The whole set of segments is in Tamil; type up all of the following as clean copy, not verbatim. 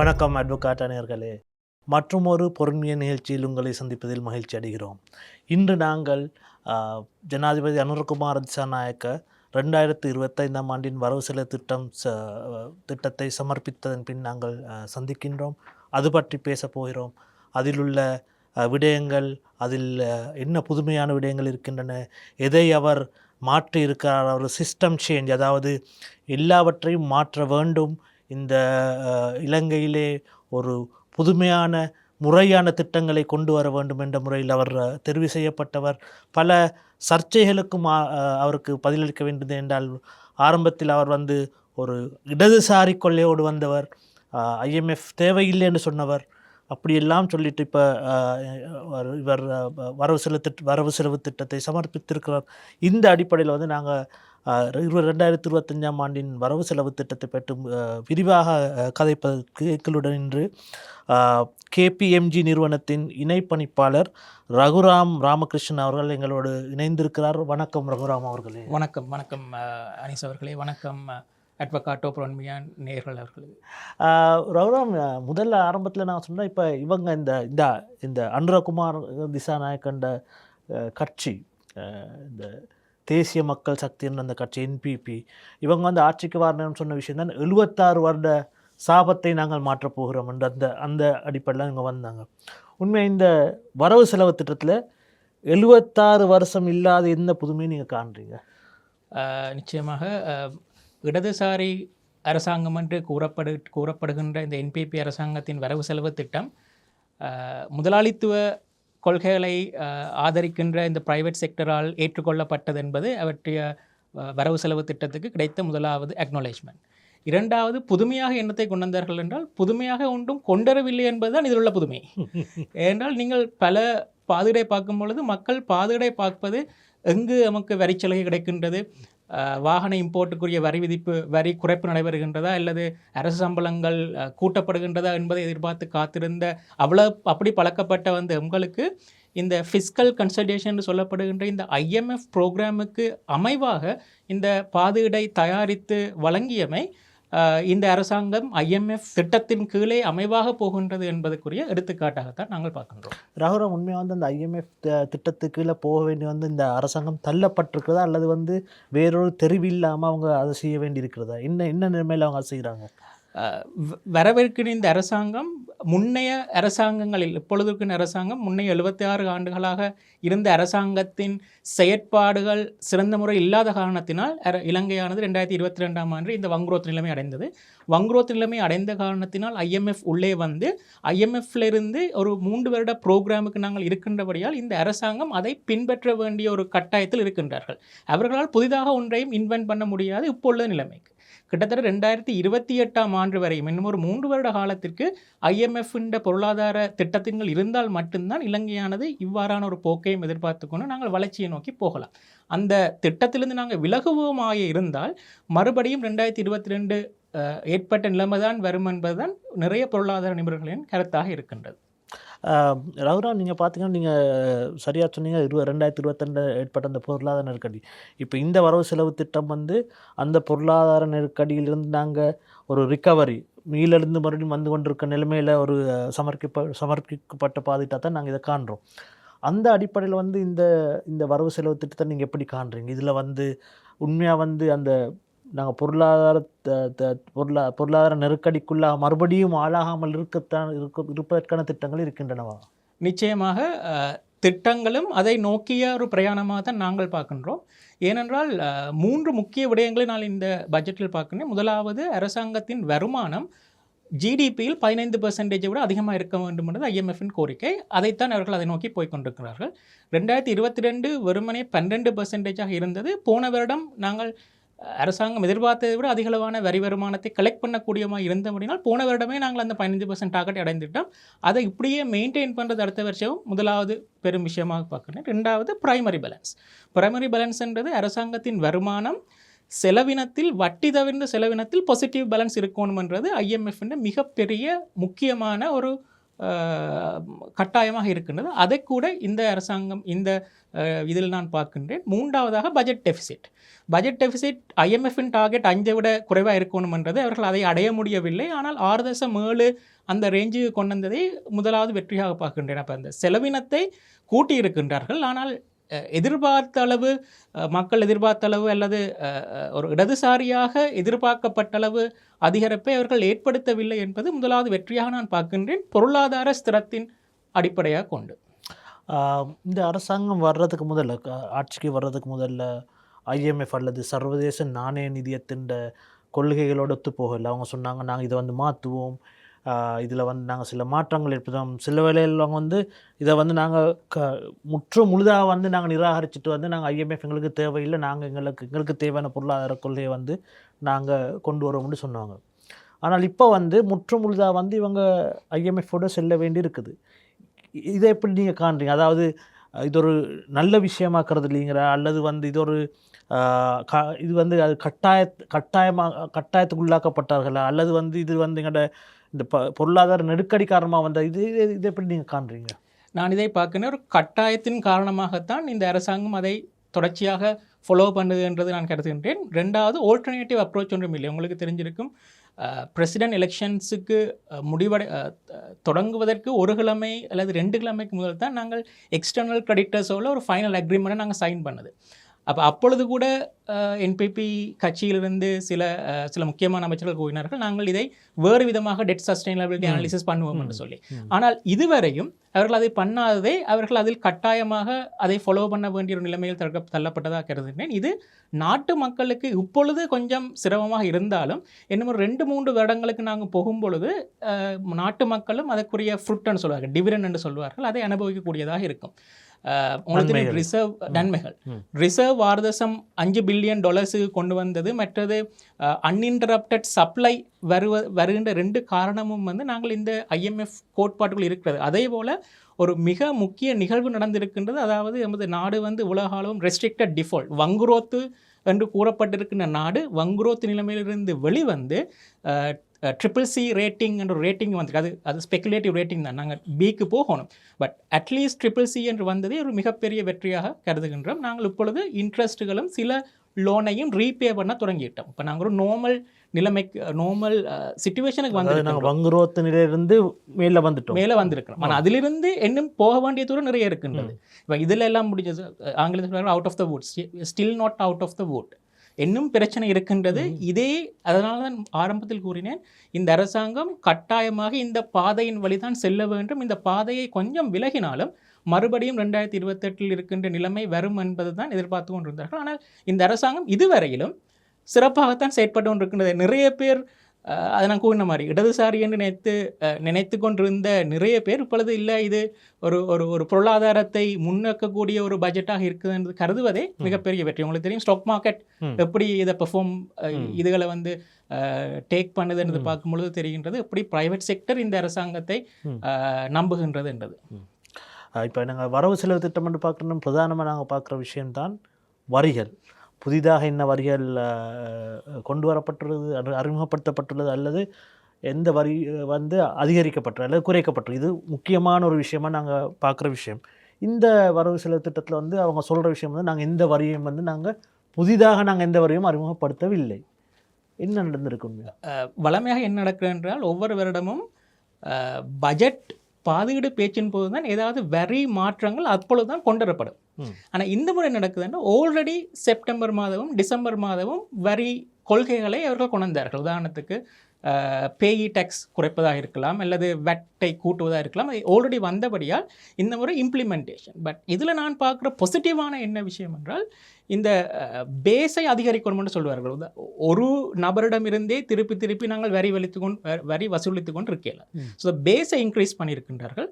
வணக்கம் அட்வொகேட் நேயர்களே. மற்றும் ஒரு பொறுமைய நிகழ்ச்சியில் உங்களை சந்திப்பதில் மகிழ்ச்சி அடைகிறோம். இன்று நாங்கள் ஜனாதிபதி அனுரகுமார திசாநாயக்க 2025ஆம் ஆண்டின் வரவு செலவு திட்டத்தை சமர்ப்பித்ததன் பின் நாங்கள் சந்திக்கின்றோம். அது பற்றி பேசப் போகிறோம். அதில் உள்ள விடயங்கள், அதில் என்ன புதுமையான விடயங்கள் இருக்கின்றன, எதை அவர் மாற்றி இருக்கிறார், ஒரு சிஸ்டம் சேஞ்ச், அதாவது எல்லாவற்றையும் மாற்ற வேண்டும், இந்த இலங்கையிலே ஒரு புதுமையான முறையான திட்டங்களை கொண்டு வர வேண்டும் என்ற முறையில் அவர் தெரிவு செய்யப்பட்டவர். பல சர்ச்சைகளுக்கும் அவருக்கு பதிலளிக்க வேண்டியது என்றால், ஆரம்பத்தில் அவர் ஒரு இடதுசாரி கொள்ளையோடு வந்தவர், IMF தேவையில்லை என்று சொன்னவர். அப்படியெல்லாம் சொல்லிட்டு இப்போ இவர் வரவு செலவு திட்டத்தை சமர்ப்பித்திருக்கிறார். இந்த அடிப்படையில் நாங்கள் 2025ஆம் ஆண்டின் வரவு செலவு திட்டத்தை பற்றி விரிவாக கதைப்பதற்கு எங்களுடன் இன்று KPMG நிறுவனத்தின் இணைப்பணிப்பாளர் ரகுராம் ராமகிருஷ்ணன் அவர்கள் எங்களோடு இணைந்திருக்கிறார். வணக்கம் ரகுராம் அவர்களே. வணக்கம். வணக்கம் அனீஸ் அவர்களே. வணக்கம் அட்வொகேட் பொறுமையான் நேயர்கள் அவர்களுக்கு. ரகுராம், முதல்ல ஆரம்பத்தில் நான் சொன்னேன், இப்போ இவங்க இந்த அனுரகுமார் திசாநாயக்கண்ட கட்சி, இந்த தேசிய மக்கள் சக்தின்னு அந்த கட்சி NPP, இவங்க ஆட்சிக்கு வரணும்னு சொன்ன விஷயம் தான் 76 வருட சாபத்தை நாங்கள் மாற்றப் போகிறோம் என்ற அந்த அடிப்படையில் இங்கே வந்தாங்க. உண்மையாக இந்த வரவு செலவு திட்டத்தில் 76 வருஷம் இல்லாத எந்த புதுமையும் நீங்கள் காண்றீங்க? நிச்சயமாக இடதுசாரி அரசாங்கம் என்று கூறப்படுகின்ற இந்த NPP அரசாங்கத்தின் வரவு செலவு திட்டம் முதலாளித்துவ கொள்கைகளை ஆதரிக்கின்ற இந்த பிரைவேட் செக்டரால் ஏற்றுக்கொள்ளப்பட்டது என்பது அவற்றைய வரவு செலவு திட்டத்துக்கு கிடைத்த முதலாவது அக்னாலேஜ்மெண்ட். இரண்டாவது, புதுமையாக எண்ணத்தை கொண்டு வந்தார்கள் என்றால் புதுமையாக ஒன்றும் கொண்டரவில்லை என்பதுதான் இதில் உள்ள புதுமை. ஏனென்றால் நீங்கள் பல பாதுகை பார்க்கும் பொழுது மக்கள் பாதுகை பார்ப்பது எங்கு நமக்கு வரிச்சலுகை கிடைக்கின்றது, வாகன இம்போர்ட்டுக்குரிய வரி குறைப்பு நடைபெறுகின்றதா, அல்லது அரசு சம்பளங்கள் கூட்டப்படுகின்றதா என்பதை எதிர்பார்த்து காத்திருந்த அப்படி பழக்கப்பட்ட உங்களுக்கு இந்த ஃபிஸ்கல் கன்சல்டேஷன் சொல்லப்படுகின்ற இந்த IMF ப்ரோக்ராமுக்கு அமைவாக இந்த பாதுகை தயாரித்து வழங்கியமை இந்த அரசாங்கம் IMF திட்டத்தின் கீழே அமைவாக போகின்றது என்பதற்குரிய எடுத்துக்காட்டாகத்தான் நாங்கள் பார்க்கின்றோம். ரகுராம், உண்மையாக அந்த IMF திட்டத்துக்கு கீழே போக வேண்டி இந்த அரசாங்கம் தள்ளப்பட்டிருக்கிறதா, அல்லது வேறொரு தெரிவில்லாமல் அவங்க அதை செய்ய வேண்டி இருக்கிறதா? என்ன நிலைமையில் அவங்க அதை செய்கிறாங்க? வரவிருக்கிற இந்த அரசாங்கம் முன்னைய அரசாங்கங்களில், இப்பொழுது இருக்கிற அரசாங்கம் முன்னைய 76 ஆண்டுகளாக இருந்த அரசாங்கத்தின் செயற்பாடுகள் சிறந்த முறை இல்லாத காரணத்தினால் இலங்கையானது 2022ஆம் ஆண்டு இந்த வங்குரோத் நிலைமை அடைந்தது. வங்குரோத் நிலைமை அடைந்த காரணத்தினால் IMF உள்ளே வந்து IMFலிருந்து ஒரு 3 வருட ப்ரோக்ராமுக்கு நாங்கள் இருக்கின்றபடியால் இந்த அரசாங்கம் அதை பின்பற்ற வேண்டிய ஒரு கட்டாயத்தில் இருக்கின்றார்கள். அவர்களால் புதிதாக ஒன்றையும் இன்வென்ட் பண்ண முடியாது இப்பொழுது நிலைமைக்கு. கிட்டத்தட்ட 2028ஆம் ஆண்டு வரையும் இன்னும் ஒரு 3 வருட காலத்திற்கு IMF பொருளாதார திட்டங்கள் இருந்தால் மட்டும்தான் இலங்கையானது இவ்வாறான ஒரு போக்கையும் எதிர்பார்த்து கொண்டு நாங்கள் வளர்ச்சியை நோக்கி போகலாம். அந்த திட்டத்திலிருந்து நாங்கள் விலகுவோமாக இருந்தால் மறுபடியும் 2022 ஏற்பட்ட நிலைமைதான் வரும் என்பதுதான் நிறைய பொருளாதார நிபுணர்களின் கருத்தாக இருக்கின்றது. ரகுராம், நீங்கள் பார்த்தீங்கன்னா நீங்கள் சரியாக சொன்னீங்க. 2022 ஏற்பட்ட அந்த பொருளாதார நெருக்கடி, இப்போ இந்த வரவு செலவு திட்டம் அந்த பொருளாதார நெருக்கடியிலிருந்து நாங்கள் ஒரு ரிக்கவரி மீளெழுந்து மறுபடியும் வந்து கொண்டிருக்க நிலைமையில் ஒரு சமர்ப்பிக்கப்பட்ட பாதிட்டாக தான் நாங்கள் இதை காண்றோம். அந்த அடிப்படையில் இந்த வரவு செலவு திட்டத்தை நீங்கள் எப்படி காண்றீங்க? இதில் உண்மையாக அந்த நாங்கள் பொருளாதார நெருக்கடிக்குள்ள மறுபடியும் ஆளாகாமல் இருப்பதற்கான திட்டங்கள் இருக்கின்றனவா? நிச்சயமாக திட்டங்களும் அதை நோக்கிய ஒரு பிரயாணமாக தான் நாங்கள் பார்க்கின்றோம். ஏனென்றால் 3 முக்கிய விடயங்களை நான் இந்த பட்ஜெட்டில் பார்க்கின்றேன். முதலாவது, அரசாங்கத்தின் வருமானம் GDPயில் 15% விட அதிகமாக இருக்க வேண்டும் என்பது IMFின் கோரிக்கை. அதைத்தான் அவர்கள் அதை நோக்கி போய்கொண்டிருக்கிறார்கள். 2022 வெறுமனே 12% இருந்தது. போன வருடம் நாங்கள் அரசாங்கம் எதிர்பார்த்ததை விட அதிகளவான வரி வருமானத்தை கலெக்ட் பண்ணக்கூடியமாக இருந்தபடினால் போன வருடமே நாங்கள் அந்த 15% டார்கெட் அடைந்துவிட்டோம். அதை இப்படியே மெயின்டைன் பண்ணுறது அடுத்த வருஷம் முதலாவது பெரும் விஷயமாக பார்க்குறேன். ரெண்டாவது, பிரைமரி பேலன்ஸ். பிரைமரி பேலன்ஸ்ன்றது அரசாங்கத்தின் வருமானம் செலவினத்தில், வட்டி தவிர்ந்த செலவினத்தில் பாசிட்டிவ் பேலன்ஸ் இருக்கணும்ன்றது IMFின் மிகப்பெரிய முக்கியமான ஒரு கட்டாயமாக இருக்கின்றது. அதை கூட இந்த அரசாங்கம் இந்த இதில் நான் பார்க்கின்றேன். மூன்றாவதாக பட்ஜெட் டெஃபிசிட். IMFின் டார்கெட் 5 விட குறைவாக இருக்கணும் என்றது அவர்கள் அதை அடைய முடியவில்லை. ஆனால் 6.7 அந்த ரேஞ்சுக்கு கொண்டு வந்ததை முதலாவது வெற்றியாக பார்க்கின்றேன். அப்போ அந்த செலவினத்தை கூட்டி இருக்கின்றார்கள். ஆனால் எதிர்பார்த்த அளவு மக்கள் எதிர்பார்த்த அளவு அல்லது ஒரு இடதுசாரியாக எதிர்பார்க்கப்பட்ட அளவு அதிகரிப்பை அவர்கள் ஏற்படுத்தவில்லை என்பது முதலாவது வெற்றியாக நான் பார்க்கின்றேன், பொருளாதார ஸ்திரத்தின் அடிப்படையாக கொண்டு. இந்த அரசாங்கம் வர்றதுக்கு முதல்ல ஆட்சிக்கு வர்றதுக்கு முதல்ல ஐஎம்எஃப் அல்லது சர்வதேச நாணய நிதியத்தின் கொள்கைகளோடு ஒத்து போகலை. அவங்க சொன்னாங்க நாங்கள் இதை மாற்றுவோம், இதில் நாங்கள் சில மாற்றங்கள் ஏற்படுத்தோம். சில வேளையில் அவங்க இதை நாங்கள் முழுதாக நாங்கள் நிராகரிச்சுட்டு நாங்கள் ஐஎம்எஃப் எங்களுக்கு தேவையில்லை, நாங்கள் எங்களுக்கு தேவையான பொருளாதார கொள்கையை நாங்கள் கொண்டு வரோம்னு சொன்னாங்க. ஆனால் இப்போ முழுதாக இவங்க ஐஎம்எஃபோடு செல்ல வேண்டி இருக்குது. இதை எப்படி நீங்கள் காண்றீங்க? அதாவது இது ஒரு நல்ல விஷயமாக்குறது இல்லைங்கிற, அல்லது இது ஒரு இது அது கட்டாயத்துக்குள்ளாக்கப்பட்டார்களா, அல்லது இது எங்களோட இந்த பொருளாதார நெருக்கடி காரணமாக இதை எப்படி நீங்கள் காண்றீங்க? நான் இதை பார்க்கணும், ஒரு கட்டாயத்தின் காரணமாகத்தான் இந்த அரசாங்கம் அதை தொடர்ச்சியாக ஃபாலோ பண்ணுதுன்றது நான் கருதுகின்றேன். ரெண்டாவது, ஆல்டர்னேட்டிவ் அப்ரோச் ஒன்றும் இல்லை. உங்களுக்கு தெரிஞ்சிருக்கும், பிரசிடென்ட் எலெக்ஷன்ஸுக்கு தொடங்குவதற்கு ஒரு கிழமை அல்லது 2 கிழமைக்கு முதல் தான் நாங்கள் எக்ஸ்டர்னல் கிரெடிட்டர்ஸோட ஒரு ஃபைனல் அக்ரிமெண்ட்டை நாங்கள் சைன் பண்ணது. அப்பொழுது கூட என்பிபி கட்சியிலிருந்து சில முக்கியமான அமைச்சர்கள் கூறினார்கள், நாங்கள் இதை வேறு விதமாக டெட் சஸ்டைனபிலிட்டி அனாலிசிஸ் பண்ணுவோம் என்று சொல்லி. ஆனால் இதுவரையும் அவர்கள் அதை பண்ணாததை அவர்கள் அதில் கட்டாயமாக அதை ஃபாலோ பண்ண வேண்டிய ஒரு நிலைமையில் தள்ளப்பட்டதாக கருதுகிறேன். இது நாட்டு மக்களுக்கு இப்பொழுது கொஞ்சம் சிரமமாக இருந்தாலும் இன்னும் ஒரு 2-3 வருடங்களுக்கு நாங்கள் போகும்பொழுது நாட்டு மக்களும் அதற்குரிய ஃப்ரூட்னு சொல்வார்கள், டிவிடெண்ட் என்று சொல்வார்கள், அதை அனுபவிக்கக்கூடியதாக இருக்கும். உங்களுக்கு ரிசர்வ் நன்மைகள், ரிசர்வ் வாரதசம் $5 பில்லியன் கொண்டு வந்தது. மற்றது அன்இன்டரப்டட் சப்ளை வருகின்ற 2 காரணமும் நாங்கள் இந்த ஐஎம்எஃப் கோட்பாட்டுக்குள் இருக்கிறது. அதே போல் ஒரு மிக முக்கிய நிகழ்வு நடந்திருக்கின்றது. அதாவது நமது நாடு உலகளவும் ரெஸ்ட்ரிக்டட் டிஃபால்ட், வங்குரோத்து என்று கூறப்பட்டிருக்கின்ற நாடு வங்குரோத்து நிலைமையிலிருந்து வெளிவந்து CCC ரேட்டிங் என்ற ரேட்டிங் வந்திருக்கு. அது ஸ்பெகுலேட்டிவ் ரேட்டிங் தான், நாங்கள் பிக்கு போகணும். பட் அட்லீஸ்ட் CCC என்று வந்ததே ஒரு மிகப்பெரிய வெற்றியாக கருதுகின்றோம். நாங்கள் இப்பொழுது இன்ட்ரெஸ்ட்டுகளும் சில லோனையும் ரீபே பண்ண தொடங்கிட்டோம். இப்போ நாங்கள் ஒரு நார்மல் நிலைமைக்கு, நார்மல் சிச்சுவேஷனுக்கு நாங்கள் வங்குரோத்து நிலையிலிருந்து மேலே வந்திருக்கிறோம். ஆனால் அதிலிருந்து இன்னும் போக வேண்டிய தூரம் நிறைய இருக்கின்றது. இப்போ இதில் எல்லாம் முடிஞ்சது, ஆங்கிலத்தில் out of the wood, still not out of the wood, இன்னும் பிரச்சனை இருக்கின்றது. இதே அதனால தான் ஆரம்பத்தில் கூறினேன், இந்த அரசாங்கம் கட்டாயமாக இந்த பாதையின் வழிதான் செல்ல வேண்டும். இந்த பாதையை கொஞ்சம் விலகினாலும் மறுபடியும் 2028 இருக்கின்ற நிலைமை வரும் என்பது தான் எதிர்பார்த்து கொண்டிருந்தார்கள். ஆனால் இந்த அரசாங்கம் இதுவரையிலும் சிறப்பாகத்தான் செயற்பட்டு கொண்டிருக்கின்றது. நிறைய பேர் அதை நான் கூறின மாதிரி இடதுசாரி என்று நினைத்து கொண்டிருந்த நிறைய பேர் இப்பொழுது இல்லை, இது ஒரு பொருளாதாரத்தை முன்னேற்கக்கூடிய ஒரு பட்ஜெட்டாக இருக்குது என்று கருதுவதே மிகப்பெரிய வெற்றி. உங்களுக்கு தெரியும், ஸ்டாக் மார்க்கெட் எப்படி இதை பெர்ஃபார்ம் இதுகளை டேக் பண்ணுது என்று பார்க்கும்பொழுது தெரிகின்றது எப்படி பிரைவேட் செக்டர் இந்த அரசாங்கத்தை நம்புகின்றது என்றது. இப்போ நாங்கள் வரவு செலவு திட்டம் என்று பார்க்கணும், பிரதானமாக நாங்கள் பார்க்குற விஷயம்தான் வரிகள். புதிதாக என்ன வரிகள் கொண்டு வரப்பட்டுள்ளது, அறிமுகப்படுத்தப்பட்டுள்ளது, அல்லது எந்த வரி அதிகரிக்கப்பட்டது அல்லது குறைக்கப்பட்டது, இது முக்கியமான ஒரு விஷயமாக நாங்கள் பார்க்குற விஷயம். இந்த வரவு செலவு திட்டத்தில் அவங்க சொல்கிற விஷயம் நாங்கள் எந்த வரியும் நாங்கள் புதிதாக எந்த வரியும் அறிமுகப்படுத்தவில்லை. என்ன நடந்திருக்கு? வளமையாக என்ன நடக்குது என்றால், ஒவ்வொரு வருடமும் பட்ஜெட் பாதுகாடு பேச்சின் போது தான் ஏதாவது வரி மாற்றங்கள் அப்பொழுது தான் கொண்டு வரப்படும். ஆனால் இந்த முறை நடக்குதுன்னா ஆல்ரெடி செப்டம்பர் மாதமும் டிசம்பர் மாதமும் வரி கொள்கைகளை அவர்கள் கொண்டு வந்தார்கள். உதாரணத்துக்கு பேயி டேக்ஸ் குறைப்பதாக இருக்கலாம், அல்லது வெட்டை கூட்டுவதாக இருக்கலாம். அது ஆல்ரெடி வந்தபடியால் இந்த முறை இம்ப்ளிமெண்டேஷன். பட் இதில் நான் பார்க்குற பாசிட்டிவான என்ன விஷயம் என்றால், இந்த பேஸை அதிகரிக்கணும்னு சொல்வார்கள். ஒரு நபரிடமிருந்தே திருப்பி நாங்கள் வரி வசூலித்து கொண்டு இருக்கல. ஸோ பேஸை இன்க்ரீஸ் பண்ணியிருக்கின்றார்கள்.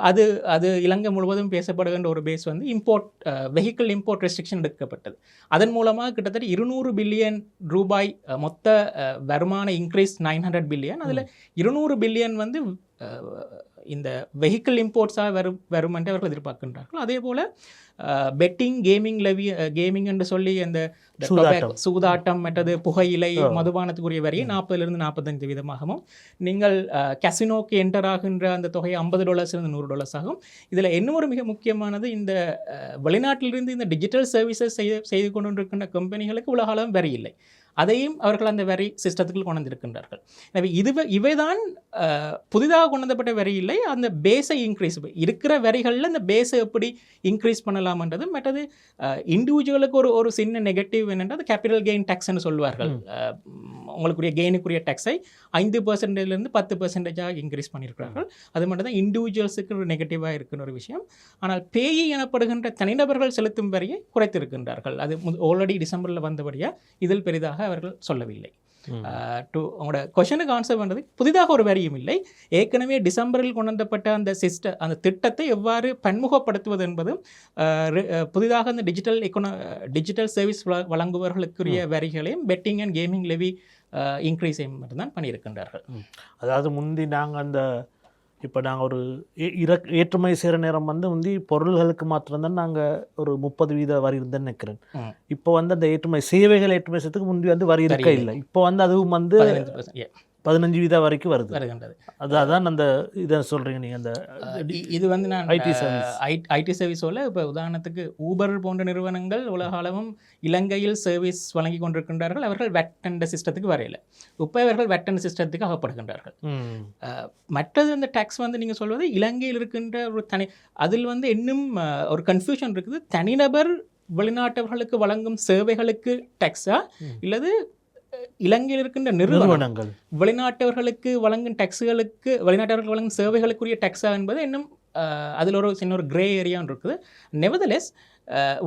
அது இலங்கை முழுவதும் பேசப்படுகின்ற ஒரு phase import vehicle import restriction எடுக்கப்பட்டது. அதன் மூலமாக கிட்டத்தட்ட 200 பில்லியன் ரூபாய் மொத்த வருமான இன்க்ரீஸ், 900 பில்லியன். அதில் 200 பில்லியன் இந்த வெஹிக்கிள் இம்போர்ட்ஸாக வரும் என்று அவர்கள் எதிர்பார்க்கின்றார்கள். அதே போல் பெட்டிங், கேமிங் என்று சொல்லி அந்த சூதாட்டம் மற்றது புகையிலை மதுபானத்துக்குரிய வரியை 40% 45% நீங்கள் கசினோக்கு என்டர் ஆகின்ற அந்த தொகை $50 $100 ஆகும். இதில் இன்னும் ஒரு மிக முக்கியமானது, இந்த வெளிநாட்டிலிருந்து இந்த டிஜிட்டல் சர்வீசஸ் செய்து கொண்டிருக்கின்ற கம்பெனிகளுக்கு உலக அளவும் வரி இல்லை. அதையும் அவர்கள் அந்த வரி சிஸ்டத்துக்குள் கொண்டு வந்திருக்கின்றார்கள். எனவே இவைதான் புதிதாக கொண்டு வந்தப்பட்ட வரி இல்லை, அந்த பேஸை இன்க்ரீஸ் இருக்கிற வரிகளில் அந்த பேஸை எப்படி இன்க்ரீஸ் பண்ணலாம்ன்றது. மற்றது இண்டிவிஜுவலுக்கு ஒரு சின்ன நெகட்டிவ் என்னென்னா அது கேபிட்டல் கெயின் டேக்ஸ்ன்னு சொல்லுவார்கள். உங்களுக்குரிய கெயினுக்குரிய டேக்ஸை 5%லேருந்து 10%ஆக இன்க்ரீஸ் பண்ணியிருக்கிறார்கள். அது மட்டும் தான் இண்டிவிஜுவல்ஸுக்கு ஒரு நெகட்டிவாக இருக்கிற ஒரு விஷயம். ஆனால் பேயி எனப்படுகின்ற தனிநபர்கள் செலுத்தும் வரியை குறைத்திருக்கின்றார்கள். அது ஆல்ரெடி டிசம்பரில் வந்தபடியாக இதில் பெரிதாக அவர்கள் சொல்லவில்லை. உங்களோட கொஷனுக்கு ஆன்சர் பண்ணுறது புதிதாக ஒரு வரியும் இல்லை, ஏற்கனவே டிசம்பரில் கொண்டு வந்தப்பட்ட அந்த திட்டத்தை எவ்வாறு பன்முகப்படுத்துவது என்பதும் புதிதாக அந்த டிஜிட்டல் சர்வீஸ் வழங்குபவர்களுக்குரிய வரிகளையும் பெட்டிங் அண்ட் கேமிங் லெவி இன்க்ரீஸையும் மட்டும்தான் பண்ணியிருக்கின்றார்கள். அதாவது முந்தி நாங்கள் இப்போ நாங்கள் ஒரு ஏற்றுமதி செய்கிற நேரம் முந்தி பொருள்களுக்கு மாத்திரம்தான் நாங்கள் ஒரு 30% வரி இருந்தேன்னு நினைக்கிறேன். இப்போ அந்த ஏற்றுமதி சேவைகள் ஏற்றுமதி செய்யறதுக்கு முந்தி வரி இருக்க இல்லை. இப்போ அதுவும் 15% வரைக்கும் வருகின்றது. அதான் அந்த இதை சொல்கிறீங்க நீங்கள். அந்த இது நான் ஐடி சர்வீஸோட இப்போ உதாரணத்துக்கு ஊபர் போன்ற நிறுவனங்கள் உலக அளவும் இலங்கையில் சர்வீஸ் வழங்கி கொண்டிருக்கின்றார்கள். அவர்கள் வெட் அண்ட் சிஸ்டத்துக்கு வரையில, இப்போ இவர்கள் வெட் அண்ட் சிஸ்டத்துக்கு அகப்படுகின்றார்கள். மற்றது அந்த டேக்ஸ் நீங்கள் சொல்வது இலங்கையில் இருக்கின்ற ஒரு அதில் இன்னும் ஒரு கன்ஃபியூஷன் இருக்குது. தனிநபர் வெளிநாட்டவர்களுக்கு வழங்கும் சேவைகளுக்கு டேக்ஸா இல்லது இலங்கையில் இருக்கின்ற நிறுவனங்கள் வெளிநாட்டவர்களுக்கு வழங்கும் டேக்ஸுகளுக்கு, வெளிநாட்டவர்களுக்கு வழங்கும் சேவைகளுக்குரிய டேக்ஸா என்பது இன்னும் அதில் ஒரு சின்ன ஒரு கிரே ஏரியான்னு இருக்குது. நெவர்தலெஸ்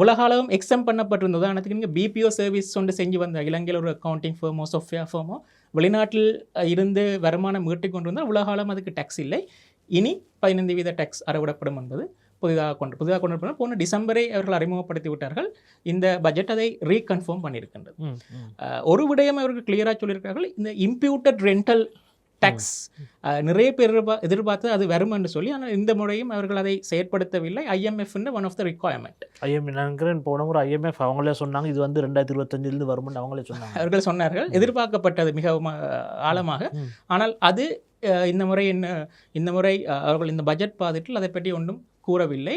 உலக அளவும் எக்ஸம் பண்ணப்பட்டிருந்த உதாரணத்துக்கு நீங்கள் பிபிஓ சர்வீஸ் ஒன்று செஞ்சு வந்த இலங்கையில் ஒரு அக்கௌண்டிங் ஃபேமோ சாஃப்ட்வேர் ஃபேமோ வெளிநாட்டில் இருந்து வருமானம் ஈட்டி கொண்டு வந்தால் உலக அளவும் அதுக்கு டேக்ஸ் இல்லை. இனி 15% டேக்ஸ் அறவிடப்படும் என்பது புதிதாக கொண்டு போன டிசம்பரை அவர்கள் அறிமுகப்படுத்தி விட்டார்கள். இந்த பட்ஜெட் அதை ரீகன்ஃபார்ம் பண்ணியிருக்கின்றது. ஒரு விடயம் அவர்கள் கிளியராக சொல்லியிருக்கிறார்கள், இந்த இம்ப்யூட்டட் ரெண்டல் டேக்ஸ் நிறைய பேர் எதிர்பார்த்து அது வரும் என்று சொல்லி, ஆனால் இந்த முறையும் அவர்கள் அதை செயற்படுத்தவில்லை. IMF one of the requirement. போன முறை IMF அவங்களே சொன்னாங்க இது 2025 வரும்னு அவங்களே சொன்னாங்க. அவர்கள் சொன்னார்கள், எதிர்பார்க்கப்பட்டது மிகவும் ஆழமாக. ஆனால் அது இந்த முறை அவர்கள் இந்த பட்ஜெட் பாதிட்டில் அதை பற்றி ஒன்றும் கூறவில்லை.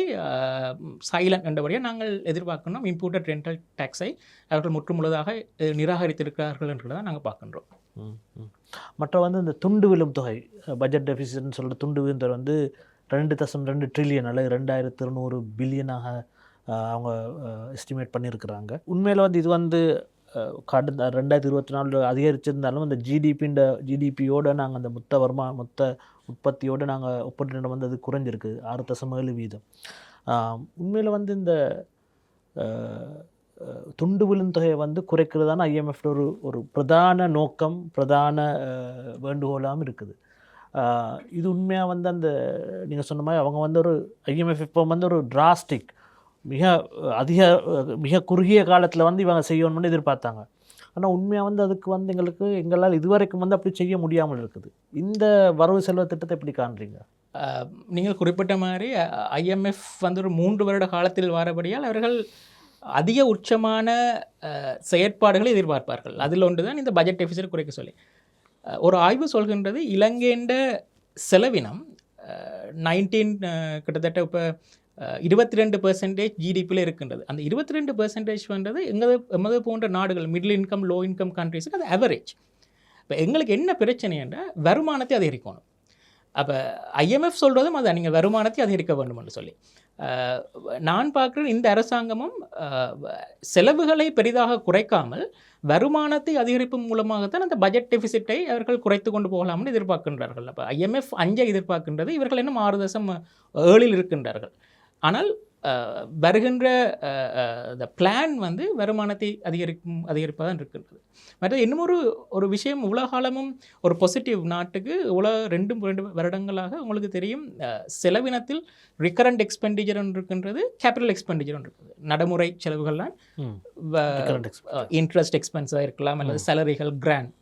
சைலண்ட் என்றபடியாக நாங்கள் எதிர்பார்க்கணும். இம்போர்ட்டட் ரெண்டல் டேக்ஸை அவர்கள் முற்றுமுழுதாக நிராகரித்திருக்கிறார்கள் என்று தான் நாங்கள் பார்க்கின்றோம். மற்ற இந்த துண்டு விழும் தொகை, பட்ஜெட் டெபிசிட்னு சொல்கிற துண்டு விழும் தொகை 2.2 ட்ரில்லியன் அல்லது 2200 பில்லியனாக அவங்க எஸ்டிமேட் பண்ணியிருக்கிறாங்க. உண்மையில் இது கடந்த 2024 அதிகரிச்சிருந்தாலும் அந்த ஜிடிபியோடு நாங்கள் அந்த மொத்த உற்பத்தியோடு நாங்கள் ஒப்பிட்டு அது குறைஞ்சிருக்கு 6.7%. உண்மையில் இந்த துண்டு விழும் தொகையை குறைக்கிறதான IMF ஒரு பிரதான நோக்கம், பிரதான வேண்டுகோளாகவும் இருக்குது. இது உண்மையாக அந்த நீங்கள் சொன்ன மாதிரி அவங்க ஒரு IMF இப்போ ஒரு டிராஸ்டிக் மிக குறுகிய காலத்தில் இவங்க செய்யணும்னு எதிர்பார்த்தாங்க. ஆனால் உண்மையாக அதுக்கு எங்களால் இதுவரைக்கும் அப்படி செய்ய முடியாமல் இருக்குது. இந்த வரவு செலவு திட்டத்தை எப்படி காண்றீங்க? நீங்கள் குறிப்பிட்ட மாதிரி IMF ஒரு 3 வருட காலத்தில் வரபடியால் அவர்கள் அதிக உச்சமான செயற்பாடுகளை எதிர்பார்ப்பார்கள். அதில் ஒன்று தான் இந்த பட்ஜெட் டெபிசிட் குறைக்க சொல்லி. ஒரு ஆய்வு சொல்கின்றது, இலங்கையின் செலவினம் கிட்டத்தட்ட இப்போ 22% ஜிடிபியில் இருக்கின்றது. அந்த 22% எமது போன்ற நாடுகள், மிடில் இன்கம், லோ இன்கம் கண்ட்ரிஸுக்கு அது அவரேஜ். இப்போ எங்களுக்கு என்ன பிரச்சனை என்றால் வருமானத்தை அதிகரிக்கணும். அப்போ IMF சொல்கிறதும் அதை நீங்கள் வருமானத்தை அதிகரிக்க வேண்டும் என்று சொல்லி. நான் பார்க்குறேன் இந்த அரசாங்கமும் செலவுகளை பெரிதாக குறைக்காமல் வருமானத்தை அதிகரிப்பு மூலமாகத்தான் அந்த பட்ஜெட் டெபிசிட்டை அவர்கள் குறைத்து கொண்டு போகலாம்னு எதிர்பார்க்கின்றார்கள். அப்போ IMF 5 எதிர்பார்க்கின்றது, இவர்கள் இன்னும் 6.7 இருக்கின்றார்கள். ஆனால் வருகின்ற பிளான் வருமானத்தை அதிகரிப்பாக தான் இருக்கின்றது. மற்ற இன்னும் ஒரு விஷயம், உலகாலமும் ஒரு பாசிட்டிவ் நாட்டுக்கு 2 வருடங்களாக உங்களுக்கு தெரியும் செலவினத்தில் ரிகரண்ட் எக்ஸ்பெண்டிச்சர் ஒன்று இருக்கின்றது, கேபிட்டல் எக்ஸ்பெண்டிச்சர் ஒன்று இருக்குது. நடைமுறை செலவுகள்லாம் இன்ட்ரெஸ்ட் எக்ஸ்பென்ஸாக இருக்கலாம் அல்லது சேலரிகள், கிராண்ட்.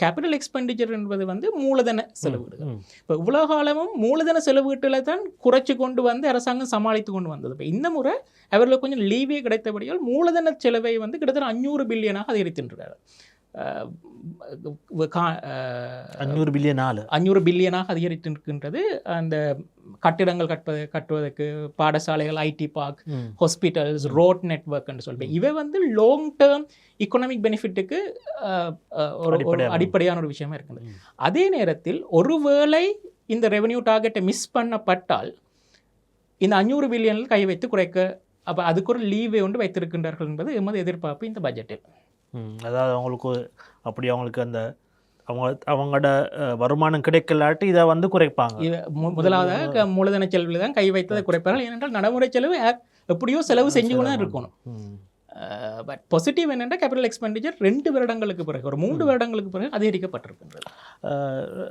கேபிட்டல் எக்ஸ்பெண்டிச்சர் என்பது மூலதன செலவீடுகள். இப்போ உலகாலமும் மூலதன செலவீட்டில் தான் குறைச்சி கொண்டு அரசாங்கம் சமாளித்து கொண்டு வந்தது. இப்போ இந்த முறை அவர்களுக்கு கொஞ்சம் லீவே கிடைத்தபடியால் மூலதன செலவை கிட்டத்தட்ட 500 பில்லியனாக அதிகரித்திருக்கிறார். 500 பில்லியனாக அதிகரித்திருக்கின்றது. அந்த கட்டிடங்கள் கட்டுவதற்கு பாடசாலைகள், ஐடி பார்க், ஹாஸ்பிட்டல்ஸ், ரோட் நெட்வொர்க்னு சொல்லிட்டு இவை வந்து லாங் டேர்ம் இக்கனாமிக் பெனிஃபிட்டுக்கு ஒரு அடிப்படையான ஒரு விஷயமா இருக்குது. அதே நேரத்தில் ஒருவேளை இந்த ரெவென்யூ டார்கெட்டை மிஸ் பண்ணப்பட்டால் இந்த 500 பில்லியனில் கை வைத்து குறைக்க அப்போ அதுக்கு ஒரு லீவே ஒன்று வைத்திருக்கின்றார்கள் என்பது எமது எதிர்பார்ப்பு இந்த பட்ஜெட்டில். அதாவது அவங்களுக்கு அந்த அவங்களோட வருமானம் கிடைக்கலாட்டி இதை வந்து குறைப்பாங்க. முதலாவதாக மூலதன செலவில் தான் கை வைத்ததை குறைப்பார்கள். ஏனென்றால் நடைமுறை செலவு எப்படியோ செலவு செஞ்சு கொண்டு தான் இருக்கணும். பட் பாசிட்டிவ் என்னென்னா கேபிட்டல் எக்ஸ்பெண்டிச்சர் 2 வருடங்களுக்கு பிறகு ஒரு 3 வருடங்களுக்கு பிறகு அதிகரிக்கப்பட்டிருக்கின்றது.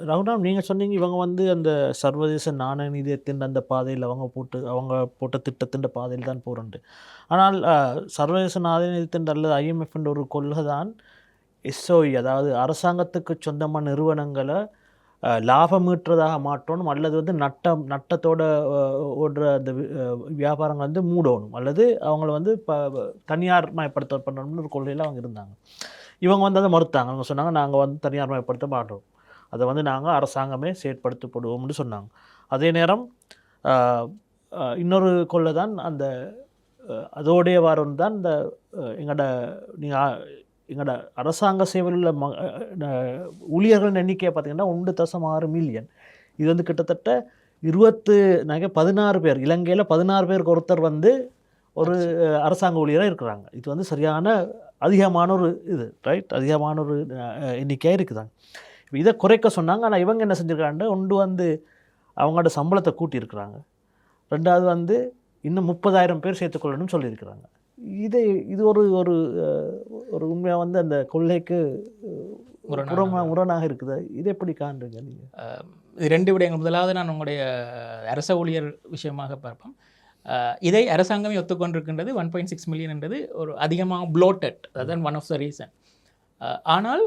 ரகுராம், நீங்கள் சொன்னீங்க இவங்க வந்து அந்த சர்வதேச நாணய நிதியத்தின் அந்த பாதையில் அவங்க போட்ட திட்டத்தின் பாதையில் தான் போகிறோண்டு. ஆனால் சர்வதேச நாணய நிதியத்தின் அல்லது IMF ஒரு கொள்கை தான் SOE, அதாவது அரசாங்கத்துக்கு சொந்தமான நிறுவனங்களை லாபம் ஈட்டுறதாக மாற்றணும், அல்லது வந்து நட்டத்தோட ஓடுற அந்த வியாபாரங்கள் வந்து மூடணும், அல்லது அவங்கள வந்து தனியார் மயப்படுத்த பண்ணணும்னு ஒரு கொள்கையில் அவங்க இருந்தாங்க. இவங்க வந்து அதை மறுத்தாங்க. அவங்க சொன்னாங்க நாங்கள் வந்து தனியார் மயப்படுத்த மாட்டோம், அதை வந்து நாங்கள் அரசாங்கமே செயற்படுத்தப்படுவோம்னு சொன்னாங்க. அதே நேரம் இன்னொரு கொள்கை தான் அந்த அதோடைய வாரம் தான் இந்த எங்களோட அரசாங்க சேவையில் உள்ள ஊழியர்கள் எண்ணிக்கையை பார்த்திங்கன்னா 1.6 மில்லியன். இது வந்து கிட்டத்தட்ட 16 பேர், இலங்கையில் 16 பேருக்கு ஒருத்தர் வந்து ஒரு அரசாங்க ஊழியராக இருக்கிறாங்க. இது வந்து சரியான அதிகமான ஒரு அதிகமான ஒரு எண்ணிக்கையாக இருக்குதாங்க. இப்போ இதை குறைக்க சொன்னாங்க. ஆனால் இவங்க என்ன செஞ்சுருக்காங்க, ஒன்று வந்து அவங்களோட சம்பளத்தை கூட்டியிருக்கிறாங்க, ரெண்டாவது வந்து இன்னும் 30,000 பேர் சேர்த்துக்கொள்ளணும்னு சொல்லியிருக்கிறாங்க. இது ஒரு ஒரு ஒரு உண்மையாக வந்து அந்த கொள்கைக்கு முரணாக இருக்குது. இது எப்படி காண்றீங்க நீங்கள்? இது 2 விடயங்கள். முதலாவது நான் உங்களுடைய அரச ஊழியர் விஷயமாக பார்ப்போம். இதை அரசாங்கமே ஒத்துக்கொண்டிருக்கின்றது. 1.6 மில்லியன் என்றது ஒரு அதிகமாக ப்ளோட்டட், அதுதான் ஒன் ஆஃப் த ரீசன். ஆனால்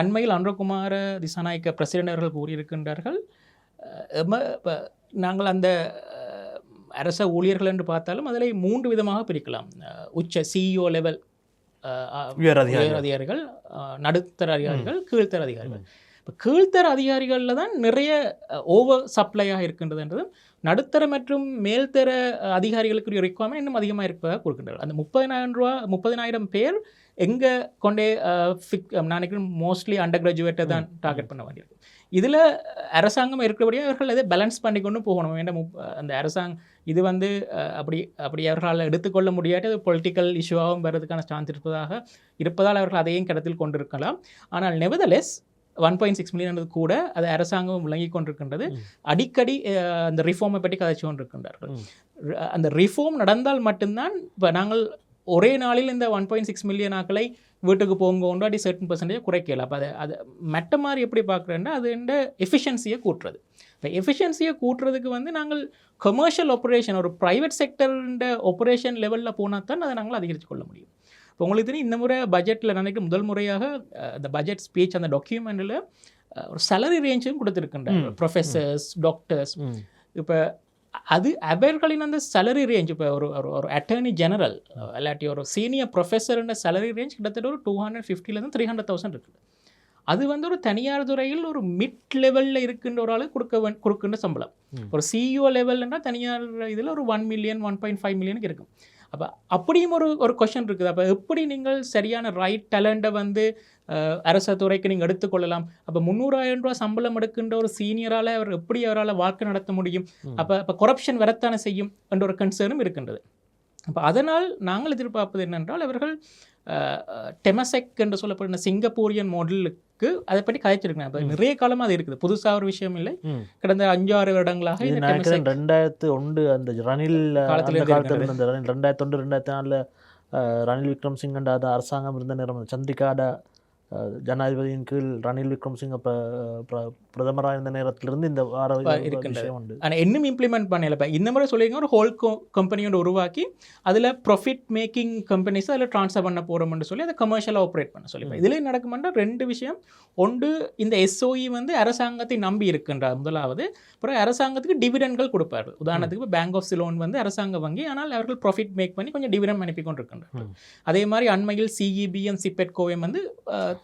அண்மையில் அனுரகுமார திசாநாயக்க பிரசிடென்ட் அவர்கள் கூறியிருக்கின்றார்கள், நாங்கள் அந்த அரச ஊழியர்கள் என்று பார்த்தாலும் அதில் 3 விதமாக பிரிக்கலாம். உச்ச CEO லெவல் உயர் அதிகாரிகள், நடுத்தர அதிகாரிகள், கீழ்த்தர அதிகாரிகள். இப்போ கீழ்த்தர அதிகாரிகளில் தான் நிறைய ஓவர் சப்ளையாக இருக்கின்றதுன்றதும், நடுத்தர மற்றும் மேல்தர அதிகாரிகளுக்குரிய ரிக்வயர்மெண்ட் இன்னும் அதிகமாக இருப்பதாக கொடுக்கின்றார்கள். அந்த 30,000 பேர் எங்கே கொண்டே நான் நினைக்கிறேன் மோஸ்ட்லி அண்டர் கிராஜுவேட்டை தான் டார்கெட் பண்ண வேண்டியிருக்கு. இதில் அரசாங்கம் இருக்கிறபடியாக அவர்கள் அதை பேலன்ஸ் பண்ணி கொண்டு போகணும். வேண்டாம் அந்த அரசாங்கம் இது வந்து அப்படி அவர்களால் எடுத்துக்கொள்ள முடியாட்டி அது பொலிட்டிக்கல் இஷ்யூவாகவும் வர்றதுக்கான சான்ஸ் இருப்பதால் அவர்கள் அதையும் கடத்தில் கொண்டிருக்கலாம். ஆனால் நெவர்தலெஸ் 1.6 மில்லியன் கூட அது அரசாங்கம் விளங்கி கொண்டிருக்கின்றது. அடிக்கடி அந்த ரிஃபார்மை பற்றி கதைச்சு கொண்டிருக்கின்றார்கள். அந்த ரிஃபார்ம் நடந்தால் மட்டும்தான் இப்போ நாங்கள் ஒரே நாளில் இந்த 1.6 மில்லியன் ஆக்களை வீட்டுக்கு போங்கோண்டு அடி 30% குறைக்கலாம். அப்போ அது மெட்ட மாதிரி எப்படி பார்க்குறேன்னா அது இந்த எஃபிஷியன்சியை கூட்டுறது. இப்போ எஃபிஷியன்சியை கூட்டுறதுக்கு வந்து நாங்கள் கமர்ஷியல் ஆப்ரேஷன், ஒரு ப்ரைவேட் செக்டர்ன்ற ஆப்ரேஷன் லெவலில் போனால் தான் அதை நாங்கள் அதிகரித்து கொள்ள முடியும். இப்போ உங்களுக்கு தெரியும், இந்த முறை பட்ஜெட்டில் நினைக்கிற முதல் முறையாக அந்த பட்ஜெட் ஸ்பீச் அந்த டாக்குமெண்ட்டில் ஒரு சேலரி ரேஞ்சும் கொடுத்துருக்கின்றாங்க. Professors, doctors. இப்போ அது அவர்களின் அந்த சேலரி ரேஞ்ச், இப்போ ஒரு அட்டர்னி ஜெனரல் இல்லாட்டி ஒரு சீனியர் ப்ரொஃபஸர்ன்ற சேலரி ரேஞ்ச் கிட்டத்தட்ட ஒரு 250,000 300,000 இருக்குது. அது வந்து ஒரு தனியார் துறையில் ஒரு மிட் லெவலில் இருக்கின்ற ஒரு ஆள் கொடுக்கின்ற சம்பளம். ஒரு CEO லெவல்னா தனியார் இதில் ஒரு 1 மில்லியன் 1.5 மில்லியனுக்கு இருக்கும். அப்போ அப்படியும் ஒரு கொஷன் இருக்குது. அப்போ எப்படி நீங்கள் சரியான ரைட் டேலண்ட்டை வந்து அரச துறைக்கு நீங்கள் எடுத்துக்கொள்ளலாம்? அப்போ 300,000 ரூபா சம்பளம் எடுக்கின்ற ஒரு சீனியரால் அவரால் வாழ்க்கை நடத்த முடியும்? அப்போ கொரப்ஷன் வரத்தானே செய்யும் என்ற ஒரு கன்சர்னும் இருக்கின்றது. அப்போ அதனால் நாங்கள் எதிர்பார்ப்பது என்னென்றால் அவர்கள் டெமசெக் என்று சொல்லப்படுற சிங்கப்பூரியன் மாடலுக்கு அதை பற்றி கதைச்சிருக்கேன். அப்போ நிறைய காலமாக அது இருக்குது, புதுசாக ஒரு விஷயம் இல்லை. கடந்த 5-6 வருடங்களாக 2001 அந்த ரணில் காலத்தில் 2001-2004 ரணில் விக்ரமசிங்க அரசாங்கம் இருந்த நேரம் சந்திரிகாட ஜனாதிபதியின் கீழ் ரணில் விக்ரமசிங்க பிரதமராக இருந்த நேரத்திலிருந்து இந்த விஷயம் உண்டு. ஆனால் இன்னும் இம்ப்ளிமெண்ட் பண்ணல. இப்போ இந்த மாதிரி சொல்லிங்க ஒரு ஹோல் கம்பெனியோட உருவாக்கி அதில் ப்ராஃபிட் மேக்கிங் கம்பெனிஸ் அதில் ட்ரான்ஸ்ஃபர் பண்ண போகிறோம்னு சொல்லி அதை கமர்ஷியலாக ஆப்ரேட் பண்ண சொல்லி. இதில் நடக்குமெண்டா 2 விஷயம். ஒன்று, இந்த SOE வந்து அரசாங்கத்தை நம்பி இருக்கின்றார் முதலாவது. அப்புறம் அரசாங்கத்துக்கு டிவிடெண்ட்கள் கொடுப்பார்கள். உதாரணத்துக்கு இப்போ பேங்க் ஆஃப் சிலோன் வந்து அரசாங்க வங்கி, ஆனால் அவர்கள் ப்ராஃபிட் மேக் பண்ணி கொஞ்சம் டிவிடெண்ட் அனுப்பி கொண்டு இருக்கின்றார்கள். அதே மாதிரி அண்மையில் CEBM சிப்பெட்கோவையும் வந்து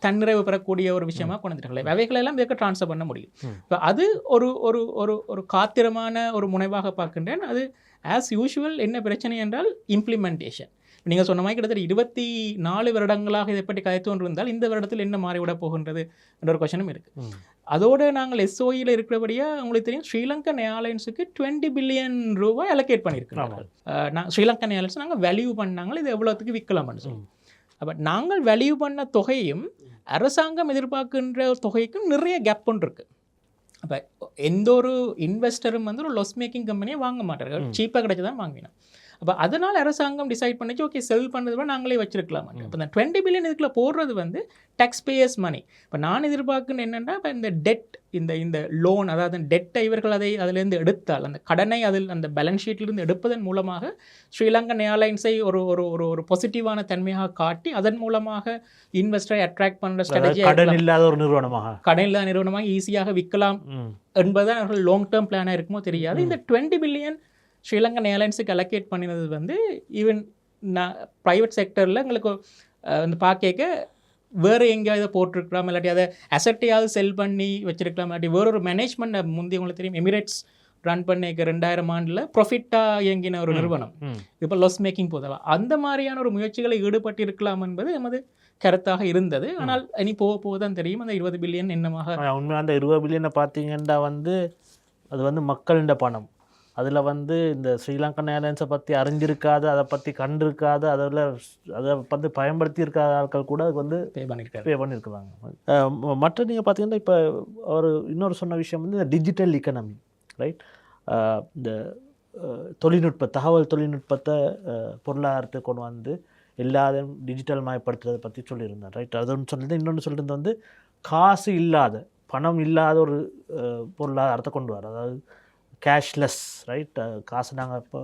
தன்னிறைவு பெறக்கூடிய ஒரு விஷயமாக கொண்டு வந்துருக்கல. அவைகளெல்லாம் இதற்கு ட்ரான்ஸ்ஃபர் பண்ண முடியும். முடியும். இப்போ அது ஒரு ஒரு ஒரு ஒரு காத்திரமான ஒரு முனைவாக பார்க்கின்றேன். அது ஆஸ் யூஷுவல் என்ன பிரச்சனை என்றால் இம்ப்ளிமெண்டேஷன். நீங்கள் சொன்ன மாதிரி கிட்டத்தட்ட 24 வருடங்களாக இதை பற்றி கதைத்து கொண்டிருந்தால் இந்த வருடத்தில் என்ன மாறிவிட போகின்றது என்ற ஒரு கொஷனும் இருக்குது. அதோடு நாங்கள் எஸ்ஓஇயில் இருக்கிறபடியாக உங்களுக்கு தெரியும் ஸ்ரீலங்கன் ஏர்லைன்ஸுக்கு 20 பில்லியன் ரூபாய் அலோகேட் பண்ணியிருக்கிறாங்க. ஸ்ரீலங்கன் ஏர்லைன்ஸ் நாங்கள் வேல்யூ பண்ணாங்க இது எவ்வளோத்துக்கு விற்கலாம்னு சொல்லி. அப்போ நாங்கள் வேல்யூ பண்ண தொகையும் அரசாங்கம் எதிர்பார்க்கின்ற தொகைக்கும் நிறைய கேப் ஒன்று இருக்குது. அப்போ எந்த ஒரு இன்வெஸ்டரும் வந்து ஒரு லாஸ் மேக்கிங் கம்பெனியை வாங்க மாட்டார்கள், சீப்பாக கிடைச்சி தான் வாங்கினோம். அப்போ அதனால் அரசாங்கம் டிசைட் பண்ணிச்சு ஓகே செல் பண்ணுறது நாங்களே வச்சிருக்கலாம். இப்போ இந்த 20 பில்லியன் இதுக்குள்ள போடுறது வந்து டேக்ஸ் பேயர்ஸ் மணி. இப்போ நான் எதிர்பார்க்குன்னு என்னென்னா இப்போ இந்த டெட் இந்த லோன் அதாவது டெட்டை இவர்கள் அதிலேருந்து எடுத்தால் அந்த கடனை அந்த பேலன்ஸ் ஷீட்லேருந்து எடுப்பதன் மூலமாக ஸ்ரீலங்கன் ஏர்லைன்ஸை ஒரு ஒரு ஒரு ஒரு பாசிட்டிவான தன்மையாக காட்டி அதன் மூலமாக இன்வெஸ்டரை அட்ராக்ட் பண்ணுற ஸ்ட்ராட்டஜி கடன் இல்லாத ஒரு நிறுவனமாக ஈஸியாக விற்கலாம் என்பதுதான் அவர்கள் லாங் டேர்ம் பிளானாக இருக்குமோ தெரியாது. இந்த 20 பில்லியன் ஸ்ரீலங்கன் ஏர்லைன்ஸுக்கு அலோகேட் பண்ணினது வந்து ஈவன் ப்ரைவேட் செக்டரில் எங்களுக்கு வந்து பார்க்க வேறு எங்கேயாவது போட்டிருக்கலாம், இல்லாட்டி அதை அசட்டையாவது செல் பண்ணி வச்சிருக்கலாம், இல்லாட்டி வேறொரு மேனேஜ்மெண்ட் முந்தைய உங்களுக்கு தெரியும் எமிரேட்ஸ் ரன் பண்ணிக்க 2000 ஆண்டில் ப்ராஃபிட்டாக இயங்கின ஒரு நிறுவனம் இப்போ லாஸ் மேக்கிங் போதலாம். அந்த மாதிரியான ஒரு முயற்சிகளை ஈடுபட்டு இருக்கலாம் என்பது எமது கருத்தாக இருந்தது. ஆனால் இனி போக தான் தெரியும் அந்த 20 பில்லியன் என்னமாக. உண்மையாக அந்த 20 பில்லியனை பார்த்தீங்கன்னா வந்து அது வந்து மக்களின் பணம். அதில் வந்து இந்த ஸ்ரீலங்கன் ஏர்லைன்ஸை பற்றி அறிஞ்சிருக்காது, அதை பற்றி கண்டிருக்காது, அதில் அதை வந்து பயன்படுத்தி இருக்காத ஆட்கள் கூட அதுக்கு வந்து பே பண்ணியிருக்கிறாங்க. மற்ற நீங்கள் பார்த்தீங்கன்னா இப்போ ஒரு இன்னொரு சொன்ன விஷயம் வந்து இந்த டிஜிட்டல் எக்கனாமி, ரைட்? இந்த தகவல் தொழில்நுட்பத்தை பொருளாதாரத்தை கொண்டு வந்து எல்லாத்தையும் டிஜிட்டல் மயப்படுத்துறதை பற்றி சொல்லியிருந்தேன், ரைட்? அது ஒன்று சொல்லியிருந்தேன். இன்னொன்று சொல்லியிருந்தேன் வந்து காசு இல்லாத பணம் இல்லாத ஒரு பொருளாதாரத்தை கொண்டு வர, அதாவது கேஷ்லெஸ், ரைட்? காசு நாங்கள் இப்போ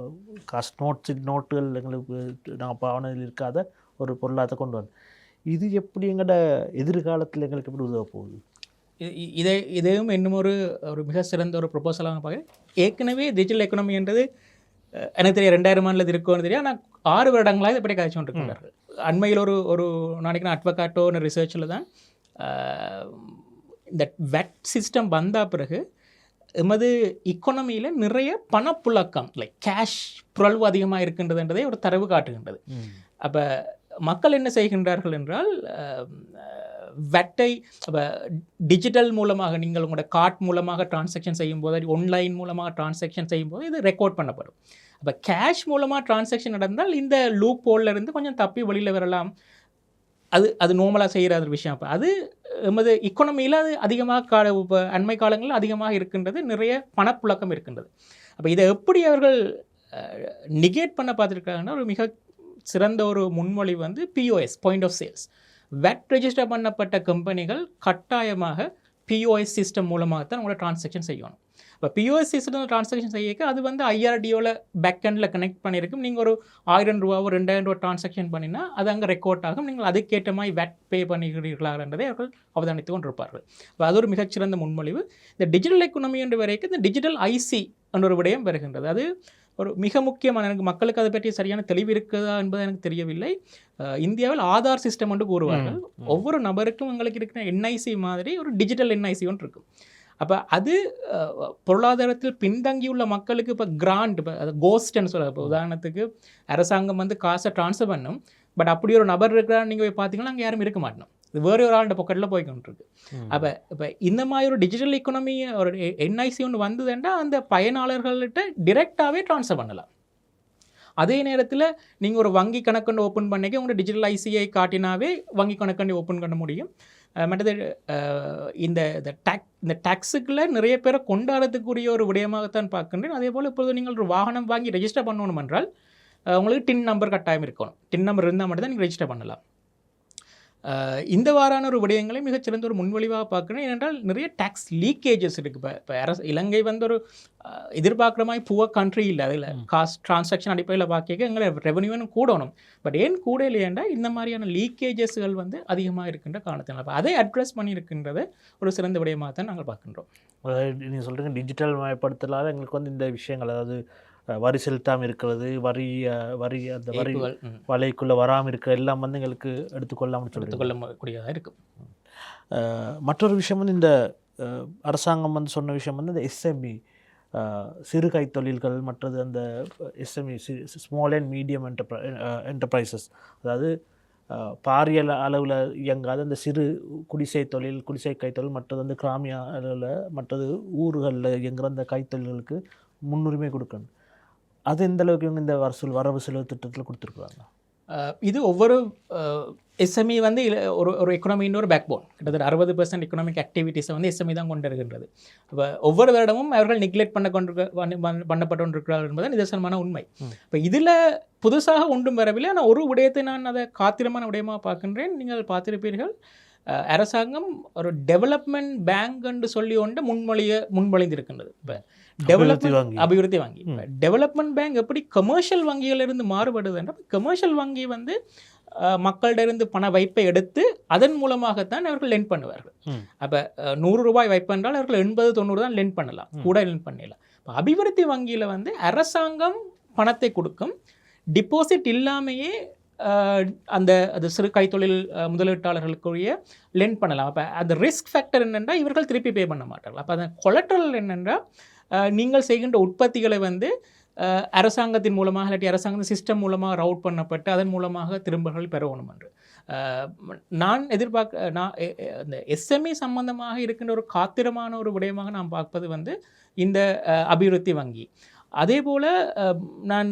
நோட்டுகள் எங்களுக்கு நாங்கள் பாவனையில் இருக்காத ஒரு பொருளாதாரத்தை கொண்டு வரோம். இது எப்படி எங்களோட எதிர்காலத்தில் எங்களுக்கு எப்படி உதவ போகுது? இதையும் இன்னும் ஒரு மிக சிறந்த ஒரு ப்ரொபோசலாக பார்க்குறேன். ஏற்கனவே டிஜிட்டல் எக்கனாமி என்றது எனக்கு தெரியும் 2000 ஆண்டில் இருக்கும்னு தெரியும். ஆனால் 6 வருடங்களாக இதை பற்றி கதைச்சு கொண்டிருக்கிறார்கள். அண்மையில் ஒரு நினைக்கிறேன் அட்வொகாட்டோ ரிசர்ச்சில் தான் இந்த வெட் சிஸ்டம் வந்த பிறகு எமது இக்கொனமியில் நிறைய பணப்புழக்கம் லைக் கேஷ் புரள்வு அதிகமாக இருக்கின்றதுன்றதை ஒரு தரவு காட்டுகின்றது. அப்போ மக்கள் என்ன செய்கின்றார்கள் என்றால் வெட்டை டிஜிட்டல் மூலமாக நீங்கள் உங்களோட கார்ட் மூலமாக டிரான்சாக்ஷன் செய்யும்போது, ஆன்லைன் மூலமாக டிரான்சாக்ஷன் செய்யும்போது இது ரெக்கார்ட் பண்ணப்படும். அப்போ கேஷ் மூலமாக டிரான்சாக்ஷன் நடந்தால் இந்த லூப் ஹோல்ல இருந்து கொஞ்சம் தப்பி வெளியில் வரலாம். அது நார்மலாக செய்கிற ஒரு விஷயம். அப்போ அது எமது இக்கொனமியில் அது அதிகமாக இப்போ அண்மை காலங்களில் அதிகமாக இருக்கின்றது, நிறைய பணப்புழக்கம் இருக்கின்றது. அப்போ இதை எப்படி அவர்கள் நிகேட் பண்ண பார்த்துருக்காங்கன்னா ஒரு மிக சிறந்த ஒரு முன்மொழி வந்து POS, point of sales. VAT register பண்ணப்பட்ட கம்பெனிகள் கட்டாயமாக பிஓஎஸ் சிஸ்டம் மூலமாக தான் உங்களோட டிரான்சாக்ஷன் செய்யணும். இப்போ பிஓஎஸ் சிஸ்டம் டிரான்சாக்ஷன் செய்யக்க அது வந்து ஐஆர்டிஓவில் பேக்கெண்டில் கனெக்ட் பண்ணியிருக்கும். நீங்கள் ஒரு 1000 ரூபாவோ 2000 ரூபா டிரான்சாக்ஷன் பண்ணினா அது அங்கே ரெக்கார்ட் ஆகும். நீங்கள் அதுக்கேற்ற மாதிரி வெட் பே பண்ணுகிறீர்களா என்றதை அவர்கள் அவதானித்து கொண்டிருப்பார்கள். இப்போ அது ஒரு மிகச்சிறந்த முன்மொழிவு. இந்த டிஜிட்டல் எக்கனாமி என்று வரைக்கும் இந்த டிஜிட்டல் ஐசி என்ற ஒரு விடயம் வருகின்றது. அது ஒரு மிக முக்கியமான, எனக்கு மக்களுக்கு அதை பற்றி சரியான தெளிவு இருக்குதா என்பது எனக்கு தெரியவில்லை. இந்தியாவில் ஆதார் சிஸ்டம் என்று கூறுவார்கள். ஒவ்வொரு நபருக்கும் எங்களுக்கு இருக்கிற என்ஐசி மாதிரி ஒரு டிஜிட்டல் என்ஐசி ஒன்று இருக்கும். அப்போ அது பொருளாதாரத்தில் பின்தங்கியுள்ள மக்களுக்கு இப்போ கிராண்ட், இப்போ அது கோஸ்ட்ன்னு சொல்ல, இப்போ உதாரணத்துக்கு அரசாங்கம் வந்து காசை ட்ரான்ஸ்ஃபர் பண்ணும், பட் அப்படி ஒரு நபர் இருக்கிறான்னு நீங்கள் போய் பார்த்தீங்கன்னா அங்கே யாரும் இருக்க மாட்டோம், இது வேறு ஒரு ஆளுடைய பாக்கெட்டில் போய்கிட்டுருக்கு. அப்போ இப்போ இந்த மாதிரி ஒரு டிஜிட்டல் எக்கனாமி ஒரு என்ஐசி ஒன்று வந்ததுன்னா அந்த பயனாளர்கள்கிட்ட டிரெக்டாகவே ட்ரான்ஸ்ஃபர் பண்ணலாம். அதே நேரத்தில் நீங்கள் ஒரு வங்கி கணக்கொண்டு ஓப்பன் பண்ணிக்க உங்களோட டிஜிட்டல் ஐசிஐ காட்டினாவே வங்கி கணக்கொண்டு ஓப்பன் பண்ண முடியும். மற்றது இந்த டேக்ஸுக்குள்ளே நிறைய பேரை கொண்டாடுறதுக்குரிய ஒரு விடயமாகத்தான் பார்க்கின்றேன். அதே போல் இப்பொழுது நீங்கள் ஒரு வாகனம் வாங்கி ரெஜிஸ்டர் பண்ணணும் என்றால் உங்களுக்கு டின் நம்பர் கட்டாயம் இருக்கணும். டின் நம்பர் இருந்தால் மட்டும் தான் நீங்கள் ரெஜிஸ்டர் பண்ணலாம். இந்த வாரான ஒரு விடயங்களை மிகச்சிறந்த ஒரு முன்வழிவாக பார்க்குறேன். ஏனென்றால் நிறைய டேக்ஸ் லீக்கேஜஸ் இருக்குது. இப்போ இலங்கை வந்து ஒரு எதிர்பார்க்குற மாதிரி புவர் கண்ட்ரி இல்லை. அதில் காஸ்ட் டிரான்சாக்ஷன் அடிப்படையில் பார்க்க எங்களை ரெவன்யூன்னு கூடணும். பட் ஏன் கூட இல்லையேண்டா இந்த மாதிரியான லீக்கேஜஸ்கள் வந்து அதிகமாக இருக்கின்ற காரணத்தினால் அப்போ அதை அட்ரஸ் பண்ணியிருக்கின்றத ஒரு சிறந்த விடயமாக தான் நாங்கள் பார்க்கின்றோம். நீங்கள் சொல்கிறீங்க டிஜிட்டல் மயப்படுத்தலால் எங்களுக்கு வந்து இந்த விஷயங்கள், அதாவது வரி செலுத்தாமல் இருக்கிறது, வரி அந்த வரி வலைக்குள்ளே வராமல் இருக்கிற எல்லாம் வந்து எங்களுக்கு எடுத்துக்கொள்ளக்கூடியதாக இருக்கும். மற்றொரு விஷயம் வந்து இந்த அரசாங்கம் வந்து சொன்ன விஷயம் வந்து இந்த எஸ்எம்இ சிறு கைத்தொழில்கள் மற்றது அந்த SME small and medium enterprises, அதாவது பாரிய அளவில் இயங்காத அந்த சிறு குடிசை தொழில், குடிசை கைத்தொழில், மற்றது வந்து கிராமிய அளவில், மற்றது ஊர்களில் இயங்குகிற அந்த கைத்தொழில்களுக்கு முன்னுரிமை கொடுக்கணும். அது எந்த அளவுக்கு இவங்க இந்த வரவு செலவு திட்டத்தில் கொடுத்துருக்குறாங்க? இது ஒவ்வொரு எஸ்எம்இ வந்து ஒரு எக்கனாமியின் ஒரு பேக் போன். கிட்டத்தட்ட 60% எக்கனாமிக் ஆக்டிவிட்டீஸை வந்து எஸ்எம்இ தான் கொண்டு வருகின்றது. இப்போ ஒவ்வொரு வருடமும் அவர்கள் நெக்லெக்ட் பண்ணப்பட்டு கொண்டிருக்கிறார்கள் என்பது நிதர்சனமான உண்மை. இப்போ இதில் புதுசாக ஒன்றும் வரவில்லை. ஆனால் ஒரு விடயத்தை நான் அதை காத்திரமான விடயமாக பார்க்கின்றேன். நீங்கள் பார்த்திருப்பீர்கள், அரசாங்கம் ஒரு டெவலப்மெண்ட் பேங்க் என்று சொல்லி ஒன்று முன்மொழிந்திருக்கின்றது. இப்போ அபிவிருத்தி வங்கி. டெவலப்மெண்ட் பேங்க் எப்படி கமர்ஷியல் வங்கிகளிலிருந்து மாறுபடுது என்றால், கமர்ஷியல் வங்கி வந்து மக்களிடமிருந்து பண வைப்பை எடுத்து அதன் மூலமாகத்தான் அவர்கள் லெண்ட் பண்ணுவார்கள். அப்போ 100 ரூபாய் வைப்பு என்றால் அவர்கள் 80-90 தான் லெண்ட் பண்ணலாம், கூட லெண்ட் பண்ணலாம். இப்போ அபிவிருத்தி வங்கியில் வந்து அரசாங்கம் பணத்தை கொடுக்கும், டிபாசிட் இல்லாமையே அது சிறு கைத்தொழில் முதலீட்டாளர்களுக்குரிய லெண்ட் பண்ணலாம். அப்போ அந்த ரிஸ்க் ஃபேக்டர் என்னென்னா இவர்கள் திருப்பி பே பண்ண மாட்டார்கள். அப்போ அந்த கொலட்ரல் என்னென்னா நீங்கள் செய்கின்ற உற்பத்திகளை வந்து அரசாங்கத்தின் மூலமாக இல்லாட்டி அரசாங்க சிஸ்டம் மூலமாக ரவுட் பண்ணப்பட்டு அதன் மூலமாக திரும்பர்கள் பெறணும் என்று நான் இந்த எஸ்எம்இ சம்பந்தமாக இருக்கின்ற ஒரு காத்திரமான ஒரு விடயமாக நான் பார்ப்பது வந்து இந்த அபிவிருத்தி வங்கி. அதே போல் நான்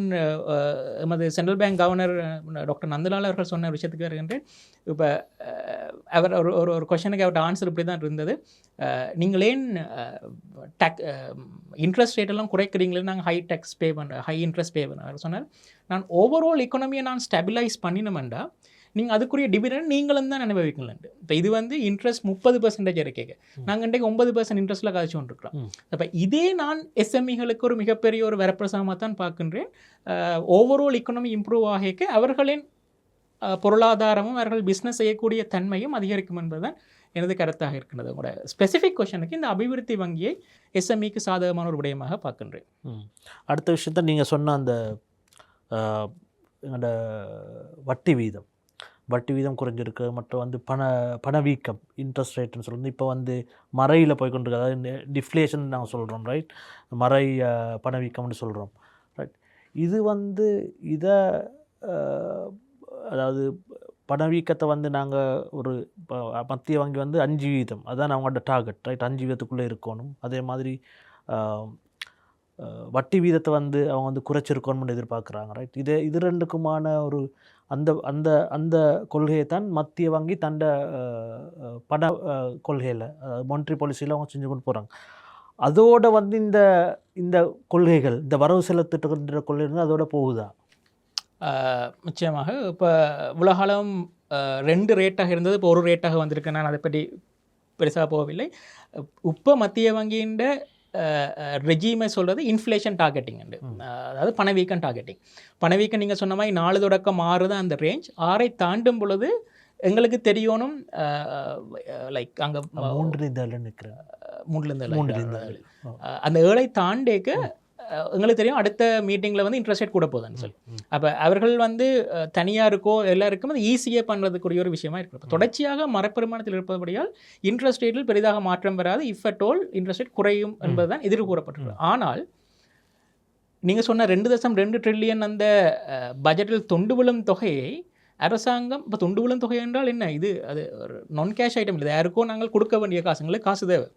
எமது central bank governor doctor Nandalal அவர்கள் சொன்ன விஷயத்துக்கு வருகின்றேன். இப்போ அவர் ஒரு கொஷனுக்கு அவர்கிட்ட ஆன்சர் இப்படி தான் இருந்தது, நீங்கள் ஏன் இன்ட்ரெஸ்ட் ரேட்டெல்லாம் குறைக்கிறீங்களே, நாங்கள் ஹை இன்ட்ரெஸ்ட் பே பண்ண அவர் சொன்னார், நான் ஓவரால் எக்கனாமியை நான் ஸ்டெபிலைஸ் பண்ணினோம்டா நீங்கள் அதுக்குரிய டிவிடெண்ட் நீங்களும் தான் அனுபவிக்கலன்ட்டு. இப்போ இது வந்து இன்ட்ரெஸ்ட் 30% இருக்கேங்க, நாங்கள் இன்றைக்கு 9% இன்ட்ரெஸ்ட்டில் காய்ச்சி கொண்டிருக்கிறோம். அப்போ இதே நான் எஸ்எம்இகளுக்கு ஒரு மிகப்பெரிய ஒரு வரப்பிரசாதமாக தான் பார்க்கின்றேன். ஓவரால் எக்கனாமி இம்ப்ரூவ் ஆகிக்க அவர்களின் பொருளாதாரமும் அவர்கள் பிஸ்னஸ் செய்யக்கூடிய தன்மையும் அதிகரிக்கும் என்பதுதான் எனது கருத்தாக இருக்கின்றது. உங்களோட ஸ்பெசிஃபிக் கொஷனுக்கு இந்த அபிவிருத்தி வங்கியை எஸ்எம்இக்கு சாதகமான ஒரு விடயமாக பார்க்கின்றேன். அடுத்த விஷயத்த நீங்கள் சொன்ன அந்த எங்களோட வட்டி வீதம் குறைஞ்சிருக்கு, மற்றும் வந்து பணவீக்கம் இன்ட்ரெஸ்ட் ரேட்டுன்னு சொல்லுறது இப்போ வந்து மறையில் போய்கொண்டிருக்கு, அதாவது டிஃப்ளேஷன் நாங்கள் சொல்கிறோம், ரைட், மறை பணவீக்கம்னு சொல்கிறோம், ரைட். இது வந்து அதாவது பணவீக்கத்தை வந்து நாங்கள் ஒரு மத்திய வங்கி வந்து 5% அதுதான் அவங்களோட டார்கெட், ரைட், 5% இருக்கணும். அதே மாதிரி வட்டி வீதத்தை வந்து அவங்க வந்து குறைச்சிருக்கணும்னு எதிர்பார்க்குறாங்க, ரைட். இது ரெண்டுக்குமான ஒரு அந்த கொள்கையை தான் மத்திய வங்கி தண்ட பண கொள்கையில், மானிட்டரி பாலிசியில் அவங்க செஞ்சு கொண்டு போகிறாங்க. அதோட வந்து இந்த கொள்கைகள், இந்த வரவு செலவு திட்டன்ற கொள்கைகள் அதோட போகுதா? நிச்சயமாக. இப்போ உலகளம் 2 ரேட்டாக இருந்தது, இப்போ 1 ரேட்டாக வந்திருக்கு. நான் அதை பற்றி பெருசாக போகவில்லை. இப்போ மத்திய வங்கியின் ரெஜிமை சொல்கிறது இன்ஃப்ளேஷன் டார்கெட்டிங் உண்டு, அதாவது பணவீக்கம் டார்கெட்டிங். பணவீக்கம் நீங்கள் சொன்ன மாதிரி 4 தொடக்கம் 6 தான் அந்த ரேஞ்ச். 6ஐ தாண்டும் பொழுது எங்களுக்கு தெரியணும், லைக் அங்கே 3 அந்த 7ஐ தாண்டேக்கு எங்களுக்கு தெரியும் அடுத்த மீட்டிங்கில் வந்து இன்ட்ரெஸ்ட் ரேட் கூட போகுதுன்னு சொல்லி. அப்போ அவர்கள் வந்து தனியாருக்கோ எல்லாருக்கும் அது ஈஸியாக பண்ணுறதுக்குரிய ஒரு விஷயமா இருக்கிறது. தொடர்ச்சியாக மரப்பெருமானத்தில் இருப்பபடியால் இன்ட்ரெஸ்ட் ரேட்டில் பெரிதாக மாற்றம் வராது, if at all interest rate குறையும் என்பதுதான் எதிர்கூறப்பட்டுள்ளது. ஆனால் நீங்கள் சொன்ன 2.2 ட்ரில்லியன் அந்த பட்ஜெட்டில் தொண்டு விழும் தொகையை அரசாங்கம், இப்போ தொண்டு விழும் தொகை என்றால் என்ன, அது ஒரு நான் கேஷ் ஐட்டம் இல்லை, யாருக்கோ நாங்கள் கொடுக்க வேண்டிய காசுங்களுக்கு காசு தேவை.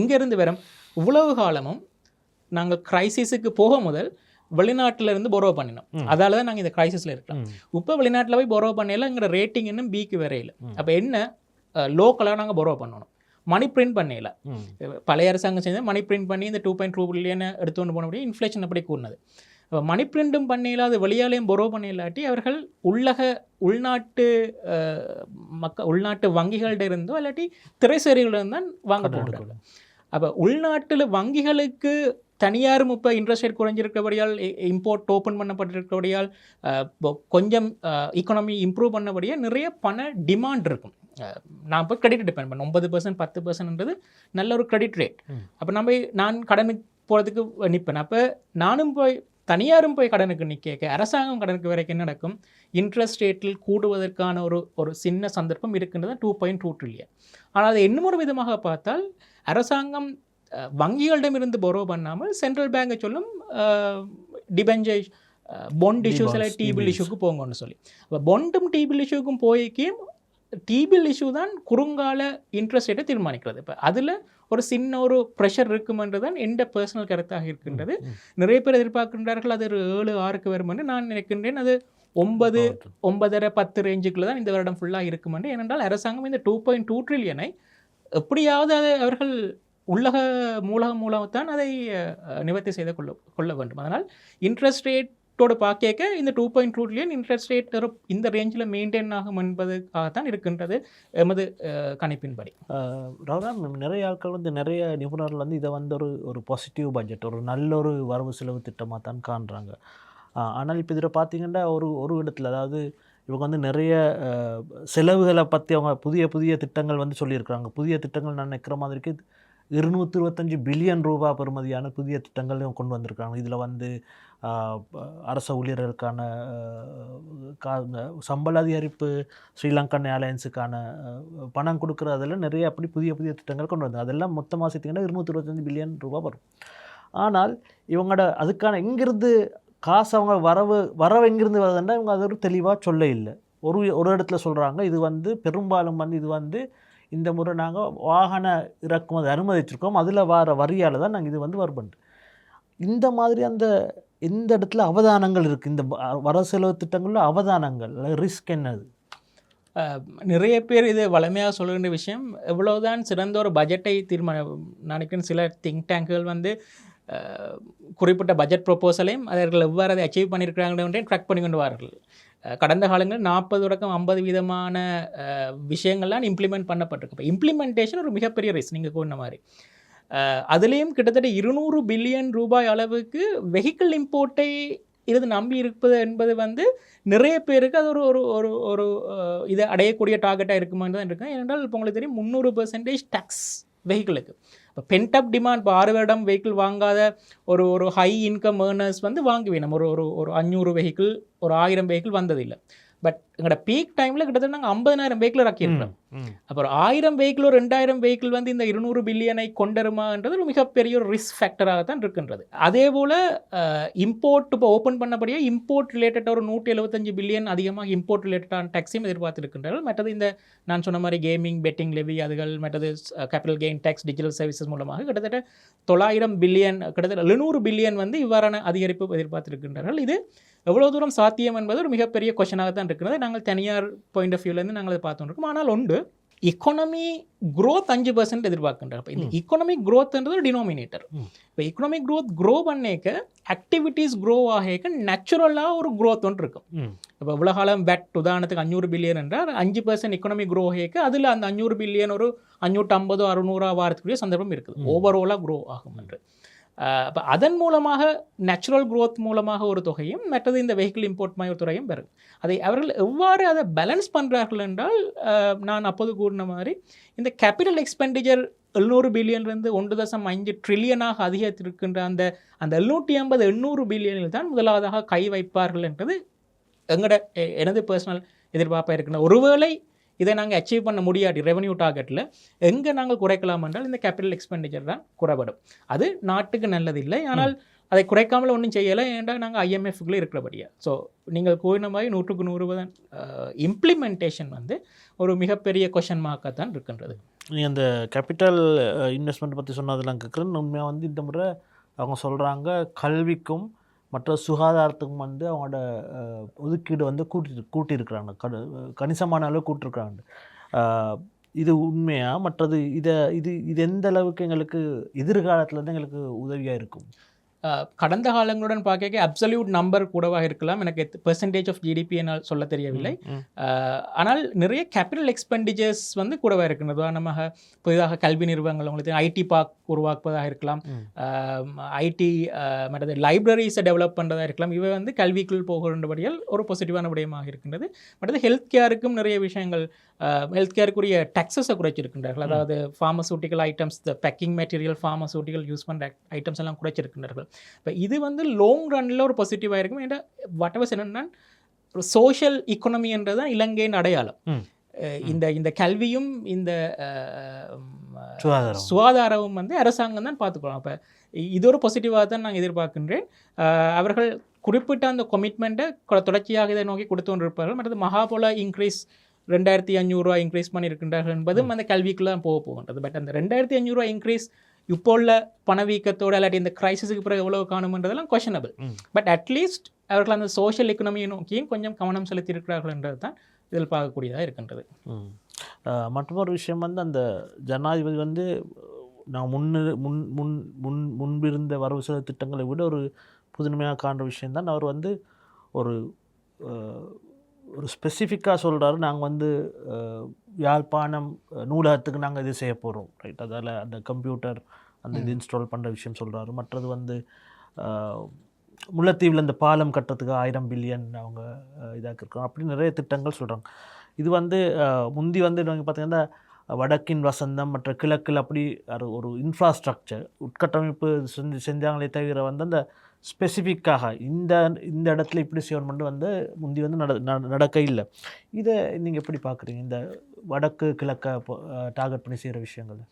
எங்கேருந்து வரும்? இவ்வளவு காலமும் நாங்கள் கிரைசிஸுக்கு போக முதல் வெளிநாட்டிலேருந்து பொரோ பண்ணினோம், அதால தான் நாங்கள் இந்த கிரைசிஸில் இருக்கலாம். இப்போ வெளிநாட்டில் போய் பொரோ பண்ணல, எங்களோட ரேட்டிங் இன்னும் பிக்கு வரையில. அப்போ என்ன, லோக்கலாக நாங்கள் பொரோ பண்ணணும், மணி பிரிண்ட் பண்ணல. பழைய அரசாங்கம் செஞ்சு மணி பிரிண்ட் பண்ணி இந்த 2.2 பில்லியன் எடுத்து கொண்டு போனபடியே இன்ஃப்ளேஷன் அப்படி கூறினது. இப்போ மணி பிரிண்ட்டும் பண்ணல, அது வெளியாலையும் பொரோ பண்ணிலாட்டி அவர்கள் உள்நாட்டு வங்கிகள்கிட்ட இருந்தோ இல்லாட்டி திரைசேரிகளிடம் தான் வாங்க போகிறாங்க. அப்போ உள்நாட்டில் வங்கிகளுக்கு தனியாரும் இப்போ இன்ட்ரெஸ்ட் ரேட் குறைஞ்சிருக்கபடியால், இம்போர்ட் ஓப்பன் பண்ணப்பட்டிருக்கபடியால், கொஞ்சம் எக்கனாமி இம்ப்ரூவ் பண்ணபடியாக நிறைய பண டிமாண்ட் இருக்கும். நான் இப்போ கிரெடிட் டிபெண்ட் பண்ணேன், 9% 10%ன்றது நல்ல ஒரு கிரெடிட் ரேட். அப்போ நான் கடனுக்கு போகிறதுக்கு நிற்பேன். அப்போ நானும் தனியாரும் போய் கடனுக்கு நிற்க, அரசாங்கம் கடனுக்கு வரைக்கும் என்ன நடக்கும், இன்ட்ரெஸ்ட் ரேட்டில் கூடுவதற்கான ஒரு சின்ன சந்தர்ப்பம் இருக்கின்றது 2.2 ட்ரில்லியன். ஆனால் அது இன்னும் ஒரு விதமாக பார்த்தால் அரசாங்கம் வங்கிகளிடமிருந்து borrow பண்ணாமல் சென்ட்ரல் பேங்கை சொல்லும் டிபெஞ்சர் பொண்ட் இஷ்யூஸ் எல்லாம் டீபிள் இஷ்யூக்கு போங்கன்னு சொல்லி. அப்போ பொண்டும் டீபிள் இஷ்யூக்கும் போய்க்கும் டீபிள் இஷ்யூ தான் குறுங்கால இன்ட்ரெஸ்ட் ரேட்டை தீர்மானிக்கிறது. இப்போ அதில் ஒரு சின்ன ஒரு ப்ரெஷர் இருக்குமென்று தான் எந்த பர்சனல் கருத்தாக இருக்கின்றது. நிறைய பேர் எதிர்பார்க்கின்றார்கள் அது ஒரு 7-6 வரும் என்று. நான் நினைக்கின்றேன் அது 9, 9.5, 10 ரேஞ்சுக்குள்ள தான் இந்த வருடம் ஃபுல்லாக இருக்கும் என்று. ஏனென்றால் அரசாங்கம் இந்த 2.2 ட்ரில்லியனை எப்படியாவது அதை அவர்கள் உள்ளக மூலத்தான் அதை நிவர்த்தி செய்து கொள்ள வேண்டும். அதனால் இன்ட்ரெஸ்ட் ரேட்டோடு பார்க்க இந்த 2.2 ட்ரில்லியன் இன்ட்ரெஸ்ட் ரேட் இந்த ரேஞ்சில் மெயின்டைன் ஆகும் என்பதுக்காகத்தான் இருக்கின்றது எமது கணிப்பின்படி. ரகுராம், நிறைய ஆட்கள் வந்து நிறைய நிபுணர்கள் வந்து இதை வந்து ஒரு பாசிட்டிவ் பட்ஜெட், ஒரு நல்ல ஒரு வரவு செலவு திட்டமாக தான் காண்றாங்க. ஆனால் இப்போ இதில் பார்த்தீங்கன்னா ஒரு இடத்துல, அதாவது இவங்க வந்து நிறைய செலவுகளை பற்றி அவங்க புதிய திட்டங்கள் வந்து சொல்லியிருக்கிறாங்க. புதிய திட்டங்கள் நான் நினைக்கிற மாதிரிக்கு 225 பில்லியன் ரூபாய் பெறுமதியான புதிய திட்டங்கள் கொண்டு வந்திருக்காங்க. இதில் வந்து அரச ஊழியர்களுக்கான சம்பள அதிகரிப்பு, ஸ்ரீலங்கன் ஏர்லைன்ஸுக்கான பணம் கொடுக்குறதெல்லாம் நிறைய அப்படி புதிய திட்டங்கள் கொண்டு வந்தாங்க. அதெல்லாம் மொத்தமாக சேர்த்திங்கன்னா 225 பில்லியன் ரூபாய் வரும். ஆனால் இவங்களோட அதுக்கான இங்கிருந்து காசு அவங்க வரவு எங்கிருந்து வருதுன்னா இவங்க அது ஒரு தெளிவாக சொல்ல இல்லை. ஒரு இடத்துல சொல்கிறாங்க இது வந்து பெரும்பாலும் வந்து இது வந்து இந்த முறை நாங்கள் வாகன இறக்குமதி அனுமதிச்சிருக்கோம், அதில் வர வரியால் தான் நாங்கள் இது வந்து வருபண்டு. இந்த மாதிரி இந்த இடத்துல அவதானங்கள் இருக்குது. இந்த வரவு செலவு திட்டங்களில் அவதானங்கள், ரிஸ்க் என்னது? நிறைய பேர் இது வளமையாக சொல்லுகின்ற விஷயம், எவ்வளவுதான் சிறந்த ஒரு பட்ஜெட்டை நினைக்கிறேன் சில திங்க் டேங்குகள் வந்து குறிப்பிட்ட பட்ஜெட் ப்ரொப்போசலையும் அவர்கள் எவ்வாறு அதை அச்சீவ் பண்ணியிருக்கிறாங்க ட்ராக் பண்ணி கொண்டு வார்கள். கடந்த காலங்களில் 40-50% விஷயங்கள்லாம் இம்ப்ளிமெண்ட் பண்ணப்பட்டிருக்கு. இப்போ இம்ப்ளிமெண்டேஷன் ஒரு மிகப்பெரிய ரிஸ்க் நீங்கள் கூறின மாதிரி. அதுலேயும் கிட்டத்தட்ட 200 பில்லியன் ரூபாய் அளவுக்கு வெஹிக்கிள் இம்போர்ட்டை இது நம்பி இருப்பது என்பது வந்து நிறைய பேருக்கு அது ஒரு இதை அடையக்கூடிய டார்கெட்டாக இருக்குமான்னு தான் இருக்கும். ஏனென்றால் இப்போ உங்களுக்கு தெரியும் 300% டேக்ஸ் வெஹிக்கிளுக்கு. இப்போ பென்டப் டிமாண்ட், இப்போ 6 வருடம் வெஹிக்கிள் வாங்காத ஒரு ஹை இன்கம் ஏர்னர்ஸ் வந்து வாங்குவேன். நம்ம ஒரு 500 வெஹிக்கிள், ஒரு 1000 வெஹிக்கிள் வந்ததில்லை. பட் எங்களோட பீக் டைமில் கிட்டத்தட்ட நாங்கள் 50,000 வெஹிக்கிள் இறக்கியிருக்கிறோம். அப்புறம் 1000 வெஹிக்கிள், 2000 வெஹிக்கிள் வந்து இந்த 200 பில்லியனை கொண்டருமான்றது ஒரு மிகப்பெரிய ஒரு ரிஸ்க் ஃபேக்டராக தான் இருக்கின்றது. அதே போல் இம்போர்ட் இப்போ ஓப்பன் பண்ணபடியே இம்போர்ட் ரிலேட்டடாக ஒரு 175 பில்லியன் அதிகமாக இம்போர்ட் ரிலேட்டடான டேக்ஸையும் எதிர்பார்த்துருக்கின்றார்கள். மற்றது இந்த நான் சொன்ன மாதிரி கேமிங், பெட்டிங் லெவி, அதுகள் மற்றது capital gain tax, digital services மூலமாக கிட்டத்தட்ட 900 பில்லியன், கிட்டத்தட்ட 700 பில்லியன் வந்து இவ்வாறான அதிகரிப்பு எதிர்பார்த்திருக்கின்றார்கள். இது எவ்வளோ தூரம் சாத்தியம் என்பது ஒரு மிகப்பெரிய கொஷனாக தான் இருக்கிறது. நாங்கள் தனியார் பாயிண்ட் ஆஃப் வியூலேருந்து நாங்கள் அதை பார்த்துட்டு இருக்கோம். ஆனால் உண்டு economy growth 5% எதிர்பார்க்கின்றார். இப்போ இந்த economic growthன்றது ஒரு டினோமினேட்டர். இப்போ economic growth grow பண்ணேக்க ஆக்டிவிட்டீஸ் க்ரோ ஆக நேச்சுரலாக ஒரு growth ஒன்று இருக்கும். இப்போ உலகாலம் வெட் உதாரணத்துக்கு 500 பில்லியன் என்றால் 5% எக்கனாமிக் க்ரோ ஆக அதில் அந்த 500 பில்லியன் ஒரு 550-600 வாரத்துக்குரிய சந்தர்ப்பம் இருக்குது. ஓவராலாக க்ரோ ஆகும் என்று. அப்போ அதன் மூலமாக நேச்சுரல் க்ரோத் மூலமாக ஒரு தொகையும், மற்றது இந்த வெஹிக்கிள் இம்போர்ட் மாதிரி ஒரு துறையும் பெறும். அதை அவர்கள் எவ்வாறு அதை பேலன்ஸ் பண்ணுறார்கள் என்றால், நான் அப்போது கூறின மாதிரி இந்த கேபிட்டல் எக்ஸ்பெண்டிச்சர் 700 பில்லியன்லேருந்து 1.5 ட்ரில்லியனாக அதிகரித்திருக்கின்ற அந்த 750-800 பில்லியனில் தான் முதலாவதாக கை வைப்பார்கள் என்றது எனது பர்சனல் எதிர்பார்ப்பாக இருக்கின்ற. ஒருவேளை இதை நாங்கள் அச்சீவ் பண்ண முடியாது ரெவன்யூ டார்கெட்டில், எங்கே நாங்கள் குறைக்கலாம் என்றால் இந்த கேபிட்டல் எக்ஸ்பெண்டிச்சர் தான் குறைபடும். அது நாட்டுக்கு நல்லதில்லை. ஆனால் அதை குறைக்காமல் ஒன்றும் செய்யலை. ஏன்டா நாங்கள் IMFக்குள்ளே இருக்கிறபடியா. ஸோ நீங்கள் கூறின மாதிரி 100% இம்ப்ளிமெண்டேஷன் வந்து ஒரு மிகப்பெரிய கொஷன் மார்க்காக இருக்கின்றது. நீங்கள் அந்த கேபிட்டல் இன்வெஸ்ட்மெண்ட் பற்றி சொன்னதெல்லாம் கேட்குறேன்னு உண்மையாக வந்து இந்த முறை அவங்க சொல்கிறாங்க கல்விக்கும் மற்ற சுகாதாரத்துக்கும் வந்து அவங்களோட ஒதுக்கீடு வந்து கூட்டியிருக்கிறாங்க, கணிசமான அளவு கூட்டிருக்கிறாங்க. இது உண்மையாக? மற்றது இது எந்த அளவுக்கு எங்களுக்கு எதிர்காலத்தில் வந்து எங்களுக்கு உதவியாக இருக்கும்? கடந்த காலங்களுடன் பார்க்க அப்சல்யூட் நம்பர் கூடவாக இருக்கலாம், எனக்கு பெர்சன்டேஜ் ஆஃப் ஜிடிபி என்னால் சொல்ல தெரியவில்லை. ஆனால் நிறைய கேபிட்டல் எக்ஸ்பெண்டிச்சர்ஸ் வந்து கூடவாக இருக்கின்றது. உதாரணமாக புதிதாக கல்வி நிறுவனங்கள், உங்களுக்கு ஐடி பார்க் உருவாக்குவதாக இருக்கலாம், ஐடி மற்றது லைப்ரரிஸை டெவலப் பண்ணுறதாக இருக்கலாம். இவை வந்து கல்விக்குள் போகின்றபடியால் ஒரு பாசிட்டிவான விடயமாக இருக்கின்றது. மற்றது ஹெல்த் கேருக்கும் நிறைய விஷயங்கள், ஹெல்த் கேருக்குரிய டேக்ஸஸை குறைச்சிருக்கின்றார்கள். அதாவது pharmaceutical items, packing material, pharmaceutical use பண்ணுற ஐட்டம்ஸ் எல்லாம் குறைச்சிருக்கின்றார்கள். இப்போ இது வந்து லாங் ரன்னில் ஒரு பாசிட்டிவாக இருக்கும். ஏன்னா வாட்டவர் என்னன்னா ஒரு சோஷியல் இக்கனாமின்றது தான் இலங்கையின் அடையாளம். இந்த கல்வியும் இந்த சுகாதாரமும் வந்து அரசாங்கம் தான் பார்த்துக்கலாம். அப்போ இது ஒரு பாசிட்டிவாக தான் நான் எதிர்பார்க்கின்றேன். அவர்கள் குறிப்பிட்ட அந்த கமிட்மெண்ட்டை தொடர்ச்சியாக இதை நோக்கி கொடுத்து கொண்டிருப்பார்கள். மற்றது மகாபோல இன்க்ரீஸ் 2500 இன்க்ரீஸ் பண்ணியிருக்கின்றார்கள் என்பதும் அந்த கல்விக்குள்ள போக போகின்றது. பட் அந்த 2500 இன்க்ரீஸ் இப்போ உள்ள பணவீக்கத்தோடு இல்லாட்டி இந்த கிரைசிஸுக்கு பிறகு எவ்வளோ காணுமென்றதெல்லாம் கொஷனபிள். பட் அட்லீஸ்ட் அவர்கள் அந்த சோஷியல் எக்கனாமியை நோக்கியும் கொஞ்சம் கவனம் செலுத்தியிருக்கிறார்கள் என்றது தான் இதில் பார்க்கக்கூடியதாக இருக்கின்றது. மற்றொரு விஷயம் வந்து அந்த ஜனாதிபதி வந்து நான் முன்பிருந்த வரவு செலவு திட்டங்களை விட ஒரு புதுமையாக காண்ற விஷயந்தான் அவர் வந்து ஒரு ஒரு ஸ்பெசிஃபிக்காக சொல்கிறாரு. நாங்கள் வந்து யாழ்ப்பாணம் நூலகத்துக்கு நாங்கள் இது செய்ய போகிறோம், ரைட்? அதால் அந்த கம்ப்யூட்டர் அந்த இது இன்ஸ்டால் பண்ணுற விஷயம் சொல்கிறாரு. மற்றது வந்து முல்லைத்தீவில் இந்த பாலம் கட்டுறதுக்கு 1000 பில்லியன் அவங்க இதாக்கிருக்கோம், அப்படி நிறைய திட்டங்கள் சொல்கிறாங்க. இது வந்து முந்தி வந்து நீங்கள் பார்த்தீங்கன்னா வடக்கின் வசந்தம் மற்ற கிழக்கில் அப்படி ஒரு இன்ஃப்ராஸ்ட்ரக்சர் உட்கட்டமைப்பு செஞ்சாங்களே தவிர வந்து அந்த ஸ்பெசிஃபிக்காக இந்த இடத்துல இப்படி செய்யணும்னு வந்து முந்தி வந்து நடக்க இல்லை. இதை நீங்கள் எப்படி பார்க்குறீங்க, இந்த வடக்கு கிழக்க டார்கெட் பண்ணி செய்கிற விஷயங்கள்?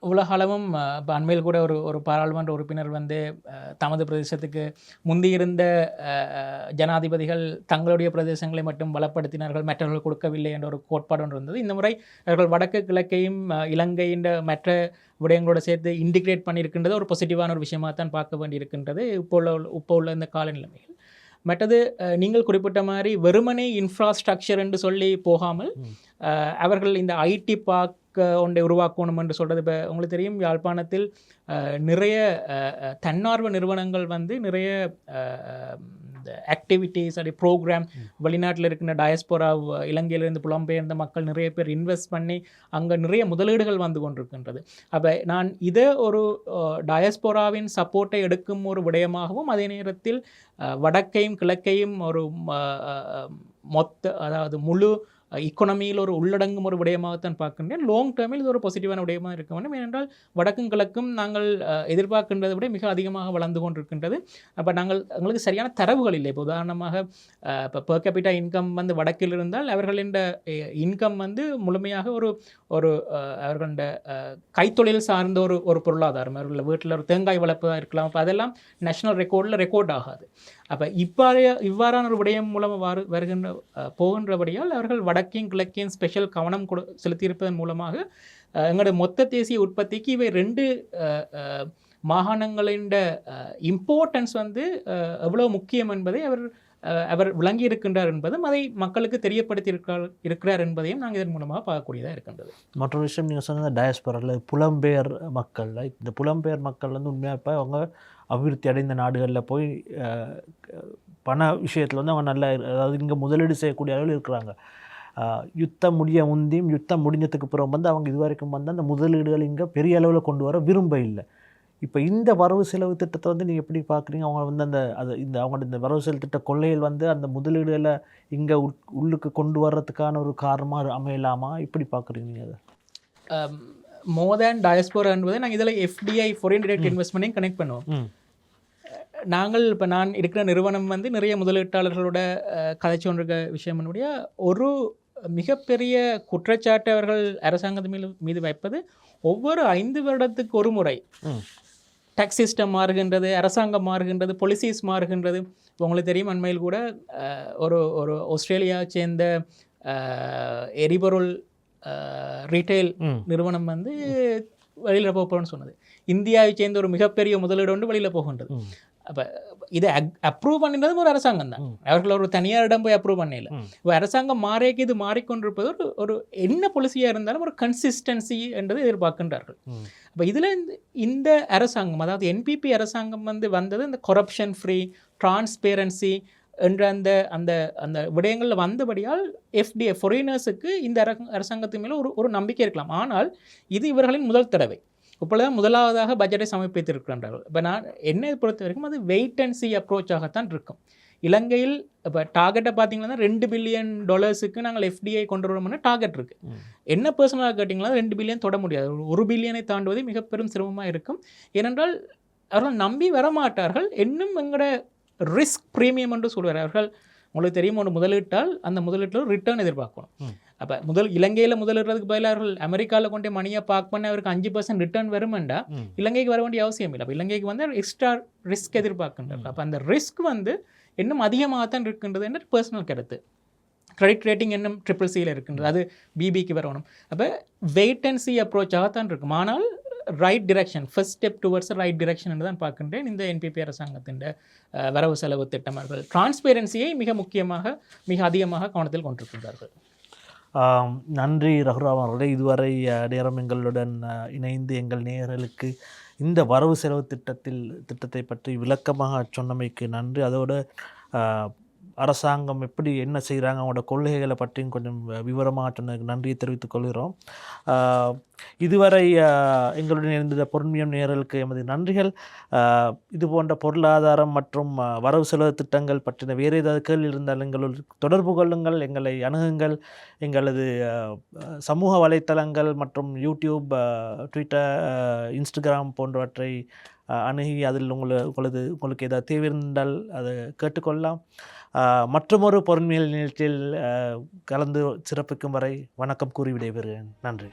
உலக அளவும் இப்போ அண்மையில் கூட ஒரு பாராளுமன்ற உறுப்பினர் வந்து தமது பிரதேசத்துக்கு முந்தியிருந்த ஜனாதிபதிகள் தங்களுடைய பிரதேசங்களை மட்டும் பலப்படுத்தினார்கள், மற்றவர்கள் கொடுக்கவில்லை என்ற ஒரு கோட்பாடு ஒன்று இருந்தது. இந்த முறை அவர்கள் வடக்கு கிழக்கையும் இலங்கையின் மற்ற விடயங்களோட சேர்த்து இன்டிகிரேட் பண்ணியிருக்கின்றது ஒரு பாசிட்டிவான ஒரு விஷயமாக தான் பார்க்க வேண்டியிருக்கின்றது இப்போ உள்ள இந்த கால நிலைமைகள். மற்றது நீங்கள் குறிப்பிட்ட மாதிரி வெறுமனே இன்ஃப்ராஸ்ட்ரக்சர் என்று சொல்லி போகாமல் அவர்கள் இந்த ஐடி பார்க் ஒன்றை உருவாக்கணும் என்று சொல்கிறது. இப்போ உங்களுக்கு தெரியும், யாழ்ப்பாணத்தில் நிறைய தன்னார்வ நிறுவனங்கள் வந்து நிறைய இந்த ஆக்டிவிட்டீஸ் அப்படி ப்ரோக்ராம் வெளிநாட்டில் இருக்கிற டயஸ்போரா இலங்கையிலிருந்து புலம்பெயர்ந்த மக்கள் நிறைய பேர் இன்வெஸ்ட் பண்ணி அங்கே நிறைய முதலீடுகள் வந்து கொண்டிருக்கின்றது. அப்போ நான் இதை ஒரு டயஸ்போராவின் சப்போர்ட்டை எடுக்கும் ஒரு விடயமாகவும் அதே நேரத்தில் வடக்கையும் கிழக்கையும் ஒரு அதாவது முழு இக்கொனமியில் ஒரு உள்ளடங்கும் ஒரு விடயமாகத்தான் பார்க்கின்றேன். லாங் டேர்மில் இது ஒரு பாசிட்டிவான விடயமாக இருக்க வேண்டும். ஏனென்றால் வடக்கும் கிழக்கும் நாங்கள் எதிர்பார்க்கின்றதை விட மிக அதிகமாக வளர்ந்து கொண்டிருக்கின்றது. அப்போ எங்களுக்கு சரியான தரவுகள் இல்லை. இப்போ உதாரணமாக இப்போ பெர் கேபிட்டா இன்கம் வந்து வடக்கில் இருந்தால் அவர்களின் இன்கம் வந்து முழுமையாக ஒரு அவர்கள கைத்தொழில் சார்ந்த ஒரு பொருளாதாரம். அவர்கள் வீட்டில் ஒரு தேங்காய் வளர்ப்பதாக இருக்கலாம். அப்போ அதெல்லாம் நேஷனல் ரெக்கார்ட் ஆகாது. அப்போ இவ்வாறான ஒரு விடயம் மூலமாக போகின்றபடியால் அவர்கள் வடக்கையும் கிழக்கையும் ஸ்பெஷல் கவனம் செலுத்தியிருப்பதன் மூலமாக எங்களுடைய மொத்த தேசிய உற்பத்திக்கு இவை 2 மாகாணங்களின் இம்பார்ட்டன்ஸ் வந்து எவ்வளோ முக்கியம் என்பதை அவர் விளங்கி இருக்கின்றார் என்பதும் அதை மக்களுக்கு தெரியப்படுத்தி இருக்கிறார் என்பதையும் நாங்கள் இதன் மூலமாக பார்க்கக்கூடியதாக இருக்கின்றது. மற்றொரு விஷயம் நீங்கள் சொன்ன டயஸ்போராவில் புலம்பெயர் மக்கள், இந்த புலம்பெயர் மக்கள் வந்து உண்மையாக இப்போ அவங்க அபிவிருத்தி அடைந்த நாடுகளில் போய் பண விஷயத்தில் வந்து அவங்க நல்ல, அதாவது இங்கே முதலீடு செய்யக்கூடிய அளவில் இருக்கிறாங்க. யுத்தம் முடிஞ்சதுக்கு பிறகு வந்து அவங்க இது வரைக்கும் வந்து அந்த முதலீடுகள் இங்கே பெரிய அளவில் கொண்டு வர விரும்ப இல்லை. இப்போ இந்த வரவு செலவு திட்டத்தை வந்து நீங்கள் எப்படி பார்க்குறீங்க? அவங்க வந்து அவங்களோட இந்த வரவு செலவு திட்ட கொள்ளையில் வந்து அந்த முதலீடுகளை இங்கே உள்ளுக்கு கொண்டு வர்றதுக்கான ஒரு காரணமாக அமையலாமா? இப்படி பார்க்குறீங்க நீங்கள் அதை? மோர் தேன் டயஸ்போரா என்பதை நாங்கள் இதில் FDI ஃபாரின் டைரக்ட் இன்வெஸ்ட்மெண்ட்டையும் கனெக்ட் பண்ணுவோம். நான் இருக்கிற நிறுவனம் வந்து நிறைய முதலீட்டாளர்களோட கதைச்சு கொண்டிருக்க விஷயம் என்னுடைய ஒரு மிகப்பெரிய குற்றச்சாட்டு அவர்கள் அரசாங்கத்தின் மீது வைப்பது, ஒவ்வொரு 5 வருடத்துக்கு ஒரு முறை டேக்ஸ் சிஸ்டம் மாறுகின்றது, அரசாங்கம் மாறுகின்றது, பாலிசிஸ் மாறுகின்றது. உங்களுக்கு தெரியும், அண்மையில் கூட ஒரு ஆஸ்திரேலியாவை சேர்ந்த எரிபொருள் ரீட்டைல் நிறுவனம் வந்து வெளியில் போகணும்னு சொன்னது. இந்தியாவை சேர்ந்த ஒரு மிகப்பெரிய முதலீடு ஒன்று வெளியில் போகின்றது. அப்போ இதை அப்ரூவ் பண்ணினதும் ஒரு அரசாங்கம் தான். அவர்கள் ஒரு தனியாரிடம் போய் அப்ரூவ் பண்ணல. இப்போ அரசாங்கம் மாறிக்கு இது மாறிக்கொண்டிருப்பது ஒரு என்ன பாலிசியாக இருந்தாலும் ஒரு கன்சிஸ்டன்சி என்றதை எதிர்பார்க்கின்றார்கள். அப்போ இதில் இந்த அரசாங்கம், அதாவது NPP அரசாங்கம் வந்து வந்தது இந்த கரப்ஷன் ஃப்ரீ, டிரான்ஸ்பேரன்சி என்ற அந்த அந்த விடயங்களில் வந்தபடியால் FDI ஃபாரினர்ஸுக்கு இந்த அரசாங்கத்தின் மேலே ஒரு நம்பிக்கை இருக்கலாம். ஆனால் இது இவர்களின் முதல் தடவை. இப்பொழுது முதலாவதாக பட்ஜெட்டை சமர்ப்பித்திருக்கின்றார்கள். இப்போ நான் என்னை பொறுத்த வரைக்கும் அது வெயிட் அண்ட் சி அப்ரோச்சாகத்தான் இருக்கும். இலங்கையில் இப்போ டார்கெட்டை பார்த்தீங்கன்னா $2 பில்லியன் நாங்கள் FDI கொண்டு வரோம்னா டார்கெட் இருக்குது. என்ன பர்சனலாக கேட்டிங்கன்னா 2 பில்லியன் தொட முடியாது. 1 பில்லியனை தாண்டுவது மிக பெரும் சிரமமாக இருக்கும். ஏனென்றால் அவர்கள் நம்பி வரமாட்டார்கள். இன்னும் எங்களோட ரிஸ்க் ப்ரீமியம் என்று சொல்வார். அவர்கள் உங்களுக்கு தெரியும் ஒரு முதலீட்டால் அந்த முதலீட்டில் ரிட்டர்ன் எதிர்பார்க்கணும். ம். அப்போ இலங்கையில் முதலிடுறதுக்கு பதிலாக அவர்கள் அமெரிக்காவில் கொண்டு மணியை பார்க் பண்ண அவருக்கு 5% ரிட்டர்ன் வருமெண்டா ம். இலங்கைக்கு வர வேண்டிய அவசியம் இல்லை. அப்போ இலங்கைக்கு வந்து எக்ஸ்ட்ரா ரிஸ்க் எதிர்பார்க்கின்றார். அப்போ அந்த ரிஸ்க் வந்து இன்னும் அதிகமாகத்தான் இருக்கின்றது என்ற பர்சனல் கருத்து. கிரெடிட் ரேட்டிங் இன்னும் CCCயில் இருக்கின்றது, அது பிபிக்கு வரணும். அப்போ வெயிட் அண்ட் சி அப்ரோச்சாகத்தான் இருக்கும். ஆனால் right direction, first step towards right direction என்று தான் பார்க்கின்றேன் இந்த என்பிபி அரசாங்கத்தின் வரவு செலவு திட்டம். அவர்கள் டிரான்ஸ்பேரன்சியை மிக அதிகமாக கவனத்தில் கொண்டிருக்கின்றார்கள். நன்றி ரகுராம் அவர்களே. இதுவரை நேரம் எங்களுடன் இணைந்து எங்கள் நேயர்களுக்கு இந்த வரவு செலவு திட்டத்தை பற்றி விளக்கமாக சொன்னமைக்கு நன்றி. அதோடு அரசாங்கம் எப்படி என்ன செய்கிறாங்க, அவங்களோட கொள்கைகளை பற்றியும் கொஞ்சம் விவரமாக சொன்னதுக்கு நன்றியை தெரிவித்துக் கொள்கிறோம். இதுவரை எங்களுடன் இருந்த பொன்னியம் நேயர்களுக்கு எமது நன்றிகள். இது போன்ற பொருளாதாரம் மற்றும் வரவு செலவு திட்டங்கள் பற்றின வேறு ஏதாவது கேள்வி இருந்தால் எங்களுள் தொடர்பு கொள்ளுங்கள், எங்களை அணுகுங்கள். எங்களது சமூக வலைத்தளங்கள் மற்றும் யூடியூப், ட்விட்டர், இன்ஸ்டாகிராம் போன்றவற்றை அணுகி அதில் உங்களுக்கு ஏதாவது தேவை இருந்தால் அதை கேட்டுக்கொள்ளலாம். மற்றொரு பொருண்மையில் நிகழ்ச்சியில் கலந்து சிறப்பிக்கும் வரை வணக்கம் கூறி விடைபெறுகிறேன். நன்றி.